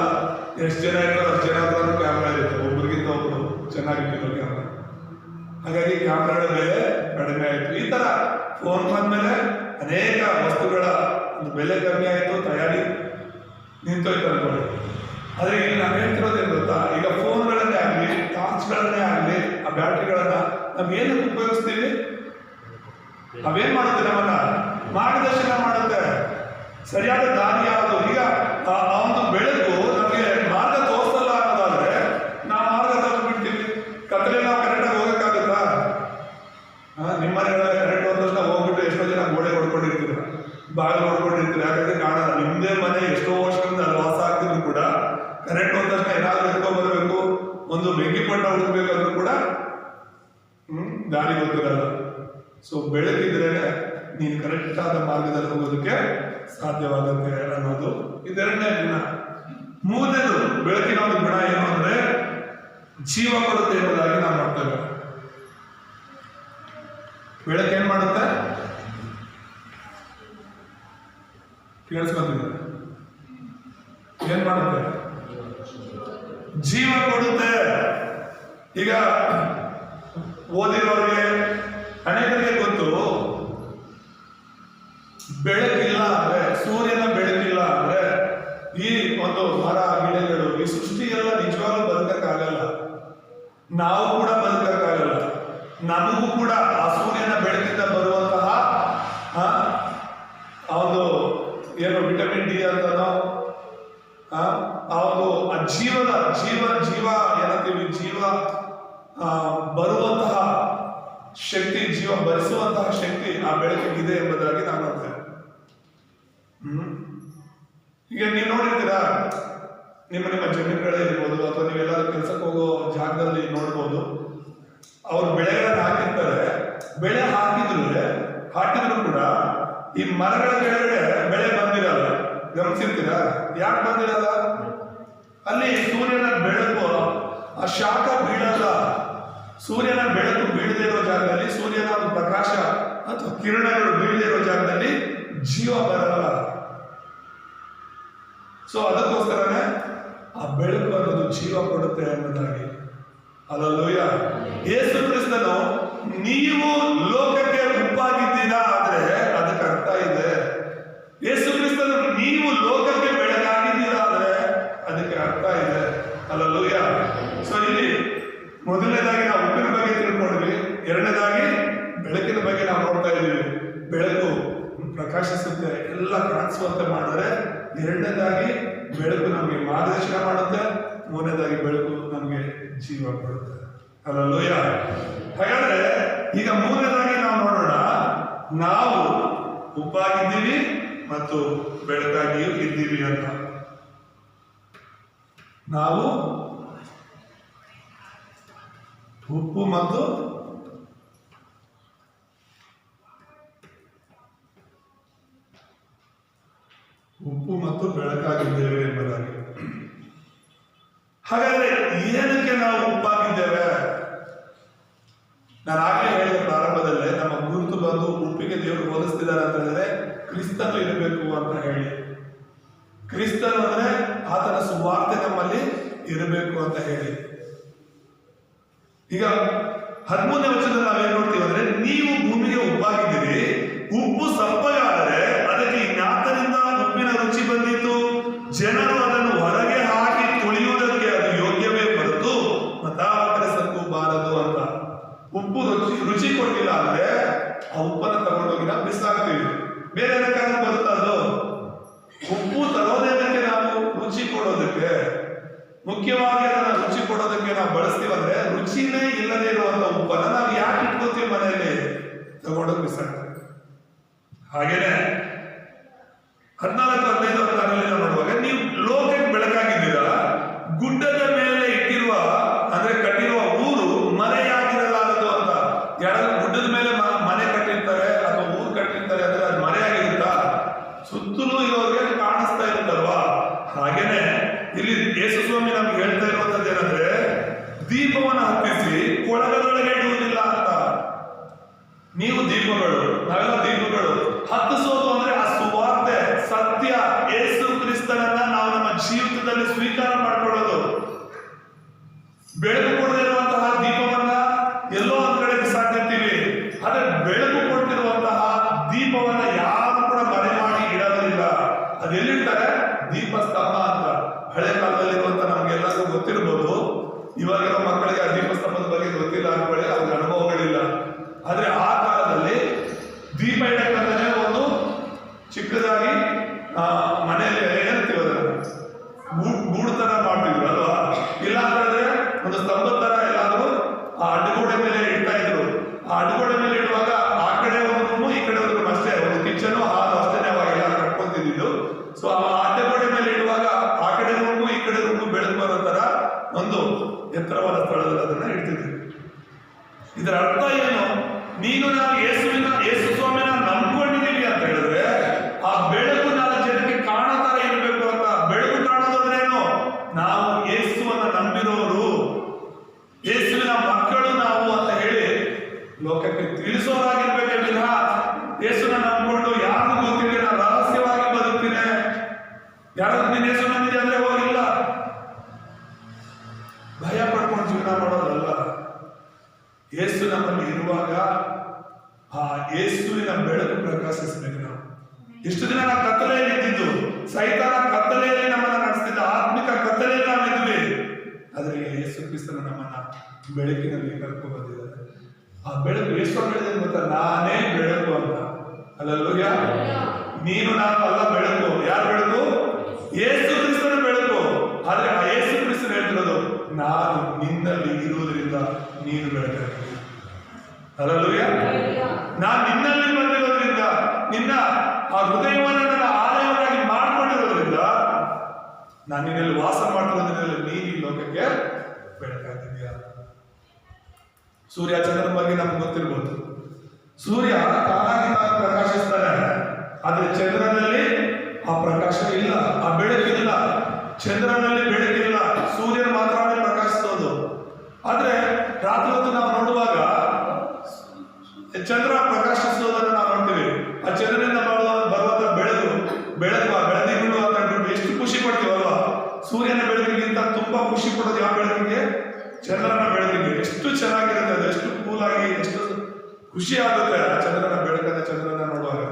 ಎಷ್ಟು ಜನ ಇರ್ತಾರೋ ಅಷ್ಟು ಜನ ಹತ್ರ ಕ್ಯಾಮ್ರಾ ಇರುತ್ತೆ. ಒಬ್ರಿಗಿಂತ ಒಬ್ರು ಚೆನ್ನಾಗಿಟ್ಟಿರೋ ಕ್ಯಾಮ್ರಾ. ಹಾಗಾಗಿ ಕ್ಯಾಮ್ರಾಗಳ ಬೆಲೆ ಕಡಿಮೆ ಆಯಿತು. ಈ ತರ ಫೋನ್ ಬಂದ್ಮೇಲೆ ಅನೇಕ ವಸ್ತುಗಳ ಒಂದು ಬೆಲೆ ಕಮ್ಮಿ ಆಯಿತು, ತಯಾರಿ ನಿಂತೋಯ್ತು ಅನ್ಕೊಳ್ಳಿ. ಆದ್ರೆ ಇಲ್ಲಿ ನಾವು ಹೇಳ್ತಿರೋದೇನು ಗೊತ್ತಾ, ಈಗ ಫೋನ್ಗಳನ್ನೇ ಆಗಲಿ, ಟಾರ್ಚ್ಗಳನ್ನೇ ಆಗಲಿ, ಆ ಬ್ಯಾಟ್ರಿಗಳನ್ನ ನಾವು ಏನಕ್ಕೆ ಉಪಯೋಗಿಸ್ತೀವಿ? ಅವೇನ್ ಮಾಡುತ್ತೆ? ನಮ್ಮನ್ನ ಮಾರ್ಗದರ್ಶನ ಮಾಡುತ್ತೆ. ಸರಿಯಾದ ದಾರಿ ಯಾವುದು? ಈಗ ಆ ಒಂದು ಬೆಳಕು ನಮಗೆ ಮಾರ್ಗ ತೋರಿಸಲ್ಲ ಅನ್ನೋದಾದ್ರೆ ನಾವು ಮಾರ್ಗ ತಪ್ಪಿಬಿಡ್ತೀವಿ. ಕತ್ತಲೆ ನಾವು ಕರೆಕ್ಟಾಗಿ ಹೋಗಕ್ಕಾಗುತ್ತಾ? ನಿಮ್ಮ ಮನೆಗಳ ಕರೆಂಟ್ ಹೋದ ತಕ್ಷಣ ಹೋಗ್ಬಿಟ್ಟು ಎಷ್ಟೋ ಜನ ಗೋಡೆ ಹೊಡ್ಕೊಂಡಿರ್ತೀರ, ಬಾಗಿಲು ಹೊಡ್ಕೊಂಡಿರ್ತೀರ. ಯಾಕಂದ್ರೆ ಕಾಣಲ್ಲ. ನಿಮ್ದೇ ಮನೆ ಎಷ್ಟೋ ವರ್ಷದಿಂದ ಅಲ್ಲಿ ವಾಸ ಆಗ್ತಿದ್ರು ಕೂಡ ಕರೆಂಟ್ ಹೋದ ತಕ್ಷಣ ಏನಾದ್ರೂ ಎತ್ಕೊಂಡ್ ಬರಬೇಕು, ಒಂದು ಬೆಂಕಿ ಪಟ್ಟ ಹುಡುಕ್ಬೇಕಾದ್ರೂ ಕೂಡ ದಾರಿ ಗೊತ್ತಿರಲ್ಲ. ಸೊ ಬೆಳಕಿದ್ರೇನೆ ನೀನು ಕರೆಕ್ಟ್ ಆದ ಮಾರ್ಗದಲ್ಲಿ ಹೋಗೋದಕ್ಕೆ ಸಾಧ್ಯವಾಗುತ್ತೆ ಅನ್ನೋದು ಇದೆರಡನೇ ಗುಣ. ಮೂರನೇದು ಬೆಳಕಿನ ಒಂದು ಗುಣ ಏನು ಅಂದ್ರೆ ಜೀವ ಕೊಡುತ್ತೆ ಎಂಬುದಾಗಿ ನಾವು ನೋಡ್ತೇವೆ. ಬೆಳಕು ಏನ್ ಮಾಡುತ್ತೆ? ಕೇಳಿಸ್ಕೊಂತಿದ್ದಾರೆ? ಏನ್ ಮಾಡುತ್ತೆ? ಜೀವ ಕೊಡುತ್ತೆ. ಈಗ ಓದಿರೋರಿಗೆ ಅನೇಕರಿಗೆ ಗೊತ್ತು, ಬೆಳಕಿಲ್ಲ ಅಂದ್ರೆ, ಸೂರ್ಯನ ಬೆಳಕಿಲ್ಲ ಅಂದ್ರೆ ಈ ಒಂದು ಮರ ಗಿಡಗಳು, ಈ ಸೃಷ್ಟಿ ಎಲ್ಲ ನಿಜವಾಗ್ಲೂ ಬದುಕಕ್ಕಾಗಲ್ಲ. ನಾವು ಕೂಡ ಬದುಕಕ್ಕಾಗಲ್ಲ. ನಮಗೂ ಕೂಡ ಆ ಸೂರ್ಯನ ಬೆಳಕಿಂದ ಬರುವಂತಹ ಒಂದು ಏನು ವಿಟಮಿನ್ ಡಿ ಅಂತನೋ ಆ ಒಂದು ಜೀವ ಏನಂತೀವಿ, ಜೀವ ಬರುವಂತಹ ಶಕ್ತಿ, ಜೀವ ಭರಿಸುವಂತಹ ಶಕ್ತಿ ಆ ಬೆಳಕಿಗಿದೆ ಎಂಬುದಾಗಿ ನಾವು ನೋಡ್ತೇವೆ. ಈಗ ನೀವು ನೋಡಿರ್ತೀರಾ, ನಿಮ್ಮ ಜಮೀನುಗಳೇ ಇರ್ಬೋದು ಅಥವಾ ನೀವೆಲ್ಲಾದ್ರೂ ಕೆಲಸಕ್ಕೆ ಹೋಗೋ ಜಾಗದಲ್ಲಿ ನೋಡ್ಬೋದು, ಅವ್ರು ಬೆಳೆಗಳನ್ನ ಹಾಕಿರ್ತಾರೆ. ಬೆಳೆ ಹಾಕಿದ್ರು ಕೂಡ ಈ ಮರಗಳ ಕೆಳಗಡೆ ಬೆಳೆ ಬಂದಿರಲ್ಲ. ಗಮನಿಸಿರ್ತೀರಾ? ಯಾಕೆ ಬಂದಿರಲ್ಲ? ಅಲ್ಲಿ ಸೂರ್ಯನ ಬೆಳಕು, ಆ ಶಾಖ ಬೀಳಲ್ಲ. ಸೂರ್ಯನ ಬೆಳಕು ಬೀಳದೇ ಇರೋ ಜಾಗದಲ್ಲಿ, ಸೂರ್ಯನ ಒಂದು ಪ್ರಕಾಶ ಅಥವಾ ಕಿರಣಗಳು ಬೀಳದೇ ಇರೋ ಜಾಗದಲ್ಲಿ ಜೀವ ಬರಲ್ಲ. ಸೊ ಅದಕ್ಕೋಸ್ಕರನೇ ಆ ಬೆಳಕು ಅನ್ನೋದು ಜೀವ ಕೊಡುತ್ತೆ ಅನ್ನೋದಾಗಿ. ಹಲ್ಲೆಲೂಯ. ಯೇಸು ಕ್ರಿಸ್ತನು ನೀವು ಲೋಕಕ್ಕೆ ಉಪ್ಪಾಗಿದ್ದೀರಾ ಆದ್ರೆ ಅದಕ್ಕೆ ಅರ್ಥ ಇದೆ. ಯೇಸು ಕ್ರಿಸ್ತನು ನೀವು ಲೋಕಕ್ಕೆ ಬೆಳಕಾಗಿದ್ದೀರಾ ಆದ್ರೆ ಅದಕ್ಕೆ ಅರ್ಥ ಇದೆ. ಹಲ್ಲೆಲೂಯ. ಸೊ ಇಲ್ಲಿ ಮೊದಲನೇದಾಗಿ ನಾವು ಉಪ್ಪಿನ ಬಗ್ಗೆ ತಿಳ್ಕೊಂಡ್ವಿ, ಎರಡನೇದಾಗಿ ಬೆಳಕಿನ ಬಗ್ಗೆ ನಾವು ನೋಡ್ತಾ ಇದ್ದೀವಿ. ಬೆಳಕು ಪ್ರಕಾಶಿಸುತ್ತೆ, ಎಲ್ಲ ಕಾಣಿಸುವಂತೆ ಮಾಡಿದ್ರೆ. ಎರಡನೇದಾಗಿ ಬೆಳಕು ನಮಗೆ ಮಾರ್ಗದರ್ಶನ ಮಾಡುತ್ತೆ. ಮೂರನೇದಾಗಿ ಬೆಳಕು ನಮಗೆ ಜೀವ ಕೊಡುತ್ತೆ. ಹಲ್ಲೆಲೂಯ. ಹಾಗಾದ್ರೆ ಈಗ ಮೂರನೇದಾಗಿ ನಾವು ನೋಡೋಣ, ನಾವು ಉಪ್ಪಾಗಿದ್ದೀವಿ ಮತ್ತು ಬೆಳಕಾಗಿಯೂ ಇದ್ದೀವಿ ಅಂತ. ನಾವು ಉಪ್ಪು ಮತ್ತು ಬೆಳಕಾಗಿದ್ದೇವೆ ಎಂಬುದಾಗಿ. ಹಾಗಾದ್ರೆ ಏನಕ್ಕೆ ನಾವು ಉಪ್ಪಾಗಿದ್ದೇವೆ? ನಾನು ಆಗಲೇ ಹೇಳಿದ ಪ್ರಾರಂಭದಲ್ಲೇ ನಮ್ಮ ಗುರುತು ಬಂದು ಉಪ್ಪಿಗೆ ದೇವರು ಹೋಲಿಸ್ತಿದ್ದಾರೆ ಅಂತ ಹೇಳಿದ್ರೆ ಕ್ರಿಸ್ತನು ಇರಬೇಕು ಅಂತ ಹೇಳಿ. ಕ್ರಿಸ್ತನು ಅಂದ್ರೆ ಆತನ ಸುವಾರ್ತೆ ನಮ್ಮಲ್ಲಿ ಇರಬೇಕು ಅಂತ ಹೇಳಿ. ಈಗ 13ನೇ ವಚನದಲ್ಲಿ ನಾವೇನ್ ನೋಡ್ತೀವಿ ಅಂದ್ರೆ, ನೀವು ಭೂಮಿಗೆ ಉಪ್ಪಾಗಿದ್ದೀರಿ, ಉಪ್ಪು ಸಪ್ಪಗಾದರೆ ಅದಕ್ಕೆ ಇನ್ನಾತರಿಂದ ಉಪ್ಪಿನ ರುಚಿ ಬಂದಿತು, ಜನರು ಅದನ್ನು ಹೊರಗೆ ಹಾಕಿ ತುಳಿಯುವುದಕ್ಕೆ ಅದು ಯೋಗ್ಯವೇ ಹೊರತು ಮತಾವಕರ ಸತ್ತು ಬಾರದು ಅಂತ. ಉಪ್ಪು ರುಚಿ ಕೊಟ್ಟಿಲ್ಲ ಅಂದ್ರೆ ಆ ಉಪ್ಪನ್ನು ತಗೊಂಡೋಗಿ ನಾವು ಬಿಸಾಕ್ತೀವಿ. ಬೇರೆ ಏನಕ್ಕಾದ್ರೂ ಬರುತ್ತಾ ಅದು? ಉಪ್ಪು ತರೋದೇನಕ್ಕೆ ನಾವು ರುಚಿ ಮುಖ್ಯವಾಗಿ ಅದನ್ನ ರುಚಿ ಕೊಡೋದಕ್ಕೆ ನಾವು ಬಳಸ್ತೀವಂದ್ರೆ ರುಚಿನೇ ಇಲ್ಲದೆ ಇರುವಂತ ಉಪ್ಪನ್ನ ನಾವು ಯಾಕೆ ಇಟ್ಕೋತೀವಿ ಮನೆಯಲ್ಲಿ ತಗೊಂಡೋಗಿ ಬಿಸಾಕ್ತಾರೆ. ಹಾಗೇನೆ 14-15 ನಾವು ನೋಡುವಾಗ ನೀವು ಲೋಕಕ್ಕೆ ಬೆಳಕಾಗಿದ್ದೀರಾ, ಗುಡ್ಡದ ಮೇಲೆ ಇಟ್ಟಿರುವ ಅಂದ್ರೆ ಕಟ್ಟಿರುವ ಊರು ಮರೆಯಾಗಿರಲಾರದು ಅಂತ. ಯಾರಾದ್ರೂ ಗುಡ್ಡದ ಮೇಲೆ ಮನೆ ಕಟ್ಟಿರ್ತಾರೆ ಅಥವಾ ಊರು ಕಟ್ಟಿರ್ತಾರೆ ಅಂದ್ರೆ ಅದು ಮರೆಯಾಗಿರುತ್ತಾ? ಸುತ್ತಲೂ ಇರೋರಿಗೆ ಕಾಣಿಸ್ತಾ ಇರುತ್ತಲ್ವಾ? ಹಾಗೇನೆ ಇಲ್ಲಿ ಯೇಸು ಸ್ವಾಮಿ ನಮ್ಗೆ ಹೇಳ್ತಾ ಇರುವಂತದ್ದು ಏನಂದ್ರೆ ದೀಪವನ್ನು ಹತ್ತಿಸಿ ಕೊಳಗದೊಳಗೆ ಇಡುವುದಿಲ್ಲ ಅಂತ. ನೀವು ದೀಪಗಳು, ನಾವೆಲ್ಲ ದೀಪಗಳು. ಹತ್ತಿಸೋದು ಅಂದ್ರೆ ಆ ಸುವಾರ್ತೆ, ಸತ್ಯ, ಯೇಸು ಕ್ರಿಸ್ತನನ್ನ ನಾವು ನಮ್ಮ ಜೀವಿತದಲ್ಲಿ ಸ್ವೀಕಾರ ಮಾಡ್ಕೊಳ್ಳೋದು. ಬೆಳಕು ಕೊಡದೇ ಇರುವಂತಹ ದೀಪವನ್ನ ಎಲ್ಲೋ ಒಂದ್ ಕಡೆ ಬಿಸಾಕ್ತಿರ್ತೀವಿ. ಆದ್ರೆ ಬೆಳಕು ಕೊಡ್ತಿರುವಂತಹ ದೀಪವನ್ನ ಯಾರು ಕೂಡ ಮರೆ ಮಾಡಿ ಇಡೋದಿಲ್ಲ. ಅದೆಲ್ಲಿರ್ತಾರೆ? ದೀಪಸ್ತಂಭ ಅಂತ. ಹಳೆ ಕಾಲದಲ್ಲಿರುವಂತ ನಮ್ಗೆಲ್ಲರಿಗೂ ಗೊತ್ತಿರ್ಬೋದು. ಇವಾಗಿರೋ ಮಕ್ಕಳಿಗೆ ಆ ದೀಪಸ್ತಂಭದ ಬಗ್ಗೆ ಗೊತ್ತಿಲ್ಲ ಅನ್ಕೊಳ್ಳಿ, ಅವ್ರಿಗೆ ಅನುಭವಗಳಿಲ್ಲ. ಆದ್ರೆ ಆ ಕಾಲದಲ್ಲಿ ದೀಪ ಇಡಕ್ಕಂತಾನೆ ಒಂದು ಚಿಕ್ಕದಾಗಿ ಮನೆಯಲ್ಲಿ ಏನಂತೀವಿ ಗೂಡು ತರ ಮಾಡ್ತಿದ್ರು ಅಲ್ವಾ? ಇಲ್ಲ ಅಂತಂದ್ರೆ ಒಂದು ಸ್ತಂಭದ ತರ ಎಲ್ಲಾದ್ರೂ ಆ ಅಡ್ಡಗೋಡೆ ಮೇಲೆ ಇಡ್ತಾ ಇದ್ರು. ಆ ಅಡ್ಡಗೋಡೆ ಮೇಲೆ ಇಡುವಾಗ ಆ ಕಡೆ ಒಂದು ರೂಮು, ಈ ಕಡೆ ಒಂದು ರೂಮ್ ಅಷ್ಟೇ, ಒಂದು ಕಿಚನ್ ಹಾಲು ಅಷ್ಟೇನೆ ಅವಾಗೆಲ್ಲ ಕಟ್ಕೊಂತಿದ್ದು. ಸೊ ಆ ಅಡ್ಡಗೋಡೆ ಮೇಲೆ ಇಡುವಾಗ ಆ ಕಡೆ ರೂಮು ಈ ಕಡೆ ರೂಮು ಬೆಳಕು ಬರೋ ತರ ಒಂದು ಎತ್ತರವಾದ ಸ್ಥಳದಲ್ಲಿ ಅದನ್ನ ಇಡ್ತಿದ್ವಿ. ಇದರ ಅರ್ಥ ಏನು? ನೀನು ನಾವು ಯೇಸು ಸ್ವಾಮಿನ ನಂಬ್ಕೊಂಡಿದ್ದೀವಿ ಅಂತ ಹೇಳಿದ್ರೆ ಆ ಬೆಳಕು ನಾಲ್ಕು ಜನಕ್ಕೆ ಕಾಣೋ ತರ ಇರಬೇಕು ಅಂತ. ಬೆಳಕು ಕಾಣೋದಂದ್ರೇನು? ನಾವು ಯೇಸುವನ್ನ ನಂಬಿರೋರು, ಯೇಸುವಿನ ಮಕ್ಕಳು ನಾವು ಅಂತ ಹೇಳಿ ಲೋಕಕ್ಕೆ ತಿಳಿಸೋರಾಗಿರ್ಬೇಕೆ ವಿನಃ ಯೇಸುನ ನಂಬ್ಕೊಂಡು ಯಾರಿಗೂ ಗೊತ್ತಿದೆ ನಾನು ರಹಸ್ಯವಾಗಿ ಬದುಕ್ತೀನಿ, ಯಾರಾದ್ರೂ ನೀನು ಯೇಸು ನಂಬಿದೆ ಅಂದ್ರೆ ಹೋಗಿಲ್ಲ ಭಯ ಪಡ್ಕೊಂಡು ಜೀವನ ಮಾಡೋದಲ್ಲ. ಯೇಸು ನಮ್ಮಲ್ಲಿ ಇರುವಾಗ ಆ ಯೇಸುವಿನ ಬೆಳಕು ಪ್ರಕಾಶಿಸಬೇಕು. ನಾವು ಇಷ್ಟು ದಿನ ನಾವು ಕತ್ತಲೆಯಲ್ಲಿ ಇದ್ದಿದ್ದು, ಸೈತಾನ ಕತ್ತಲೆಯಲ್ಲಿ ನಮ್ಮನ್ನ ನಡೆಸ್ತಿದ್ದ, ಆತ್ಮಿಕ ಕತ್ತಲೆಯಲ್ಲಿ ನಾವಿದ್ವಿ. ಆದ್ರೆ ಯೇಸು ಕ್ರಿಸ್ತನ ನಮ್ಮನ್ನ ಬೆಳಕಿನಲ್ಲಿ ಕರ್ಕೊಂಡು ಬಂದಿದ್ದಾರೆ. ಆ ಬೆಳಕು ಯೇಸು ಹೇಳಿದ್ರೆ ಗೊತ್ತಾ? ನಾನೇ ಬೆಳಕು ಅಂತ. ಅಲ್ಲಲ್ಲೂಯ್ಯ. ನೀನು ನಾನು ಅಲ್ಲ ಬೆಳಕು. ಯಾರು ಬೆಳಕು? ಯೇಸು ಕ್ರಿಸ್ತನ ಬೆಳಕು. ಆದ್ರೆ ಆ ಯೇಸು ಕ್ರಿಸ್ತನ ಹೇಳ್ತಿರೋದು ನಾನು ನಿನ್ನಲ್ಲಿ ಇರುವುದರಿಂದ ನೀನು ಬೆಳಕಾಗಿ. ಅಲ್ಲಲ್ಲೂಯ್ಯ. ನಾನು ನಿನ್ನಲ್ಲಿ ಬಂದಿರೋದ್ರಿಂದ, ನಿನ್ನ ಆ ಹೃದಯವನ್ನು ನನ್ನ ಆಲಯವನ್ನಾಗಿ ಮಾಡ್ಕೊಂಡಿರೋದ್ರಿಂದ, ನಾನು ನಿನ್ನಲ್ಲಿ ವಾಸ ಮಾಡ್ತಿರೋದ್ರಿಂದ ನೀನು ಈ ಲೋಕಕ್ಕೆ ಬೆಳಕಾಗಿದೆಯಾ. ಸೂರ್ಯ ಚಂದ್ರನ ಬಗ್ಗೆ ನಮ್ಗೆ ಗೊತ್ತಿರ್ಬೋದು. ಸೂರ್ಯ ತಾನಾಗಿ ತಾನು ಪ್ರಕಾಶಿಸ್ತಾನೆ, ಆದ್ರೆ ಚಂದ್ರನಲ್ಲಿ ಆ ಪ್ರಕಾಶ ಇಲ್ಲ, ಆ ಬೆಳಕಿಲ್ಲ. ಚಂದ್ರನಲ್ಲಿ ಬೆಳಕಿಲ್ಲ, ಸೂರ್ಯನ ಮಾತ್ರ ಪ್ರಕಾಶಿಸೋದು. ಆದ್ರೆ ರಾತ್ರಿ ಹೊತ್ತು ನಾವು ನೋಡುವಾಗ ಚಂದ್ರ ಪ್ರಕಾಶಿಸೋದನ್ನು ನಾವು ನೋಡ್ತೀವಿ. ಆ ಚಂದ್ರನಿಂದ ಬರುವಂತ ಬೆಳದಿಂಗಳು ಅಂತ ಹೇಳ್ಬಿಟ್ಟು ಎಷ್ಟು ಖುಷಿ ಪಡ್ತೀವಲ್ವಾ? ಸೂರ್ಯನ ಬೆಳಕಿಗಿಂತ ತುಂಬಾ ಖುಷಿ ಪಡೋದು ಯಾವ ಬೆಳಕಿಗೆ? ಚಂದ್ರನ ಬೆಳಕಿಗೆ. ಎಷ್ಟು ಚೆನ್ನಾಗಿರುತ್ತೆ ಅದು, ಎಷ್ಟು ಕೂಲಾಗಿ, ಎಷ್ಟು ಖುಷಿ ಆಗುತ್ತೆ ಆ ಚಂದ್ರನ ಬೆಳಕನ್ನ ಚಂದ್ರನ ನೋಡುವಾಗ.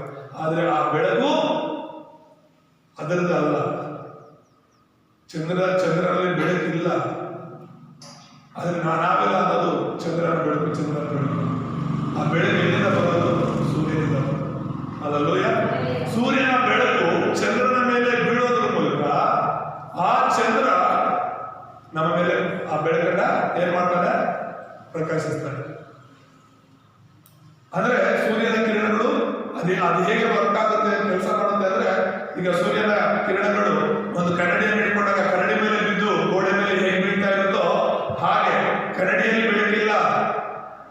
ಆದ್ರೆ ಆ ಬೆಳಕು ಅದರದ್ದು ಅಲ್ಲ. ಚಂದ್ರನಲ್ಲಿ ಬೆಳಕಿಲ್ಲ. ಆದ್ರೆ ನಾವೆಲ್ಲ ಅನ್ನೋದು ಚಂದ್ರನ ಬೆಳಕು, ಚಂದ್ರನ ಬೆಳಕು. ಆ ಬೆಳಕು ಎಲ್ಲಿಂದ ಬರೋದು? ಸೂರ್ಯನಿಂದ. ಅಲ್ಲಲ್ಲೂಯ್ಯ. ಸೂರ್ಯನ ಬೆಳಕು ಚಂದ್ರನ ಮೇಲೆ ಬೀಳೋದ್ರ ಮೂಲಕ ಆ ಚಂದ್ರ ನಮ್ಮ ಮೇಲೆ ಆ ಬೆಳಕನ್ನ ಏನ್ ಮಾಡ್ತಾನೆ? ಪ್ರಕಾಶಿಸ್ತಾನೆ. ಅಂದ್ರೆ ಸೂರ್ಯನ ಕಿರಣಗಳು ಅದು ಹೇಗೆ ವರ್ಕ್ ಆಗುತ್ತೆ, ಕೆಲಸ ಮಾಡುತ್ತೆ ಅಂದ್ರೆ, ಈಗ ಸೂರ್ಯನ ಕಿರಣಗಳು ಒಂದು ಕನ್ನಡಿಯನ್ನು ಹಿಡ್ಕೊಂಡಾಗ ಕನ್ನಡಿ ಮೇಲೆ ಬಿದ್ದು ಗೋಡೆ ಮೇಲೆ ಹೇಗೆ ಬೀಳ್ತಾ ಇರುತ್ತೋ ಹಾಗೆ ಕನ್ನಡಿಯಲ್ಲಿ ಬೆಳಕಿಲ್ಲ.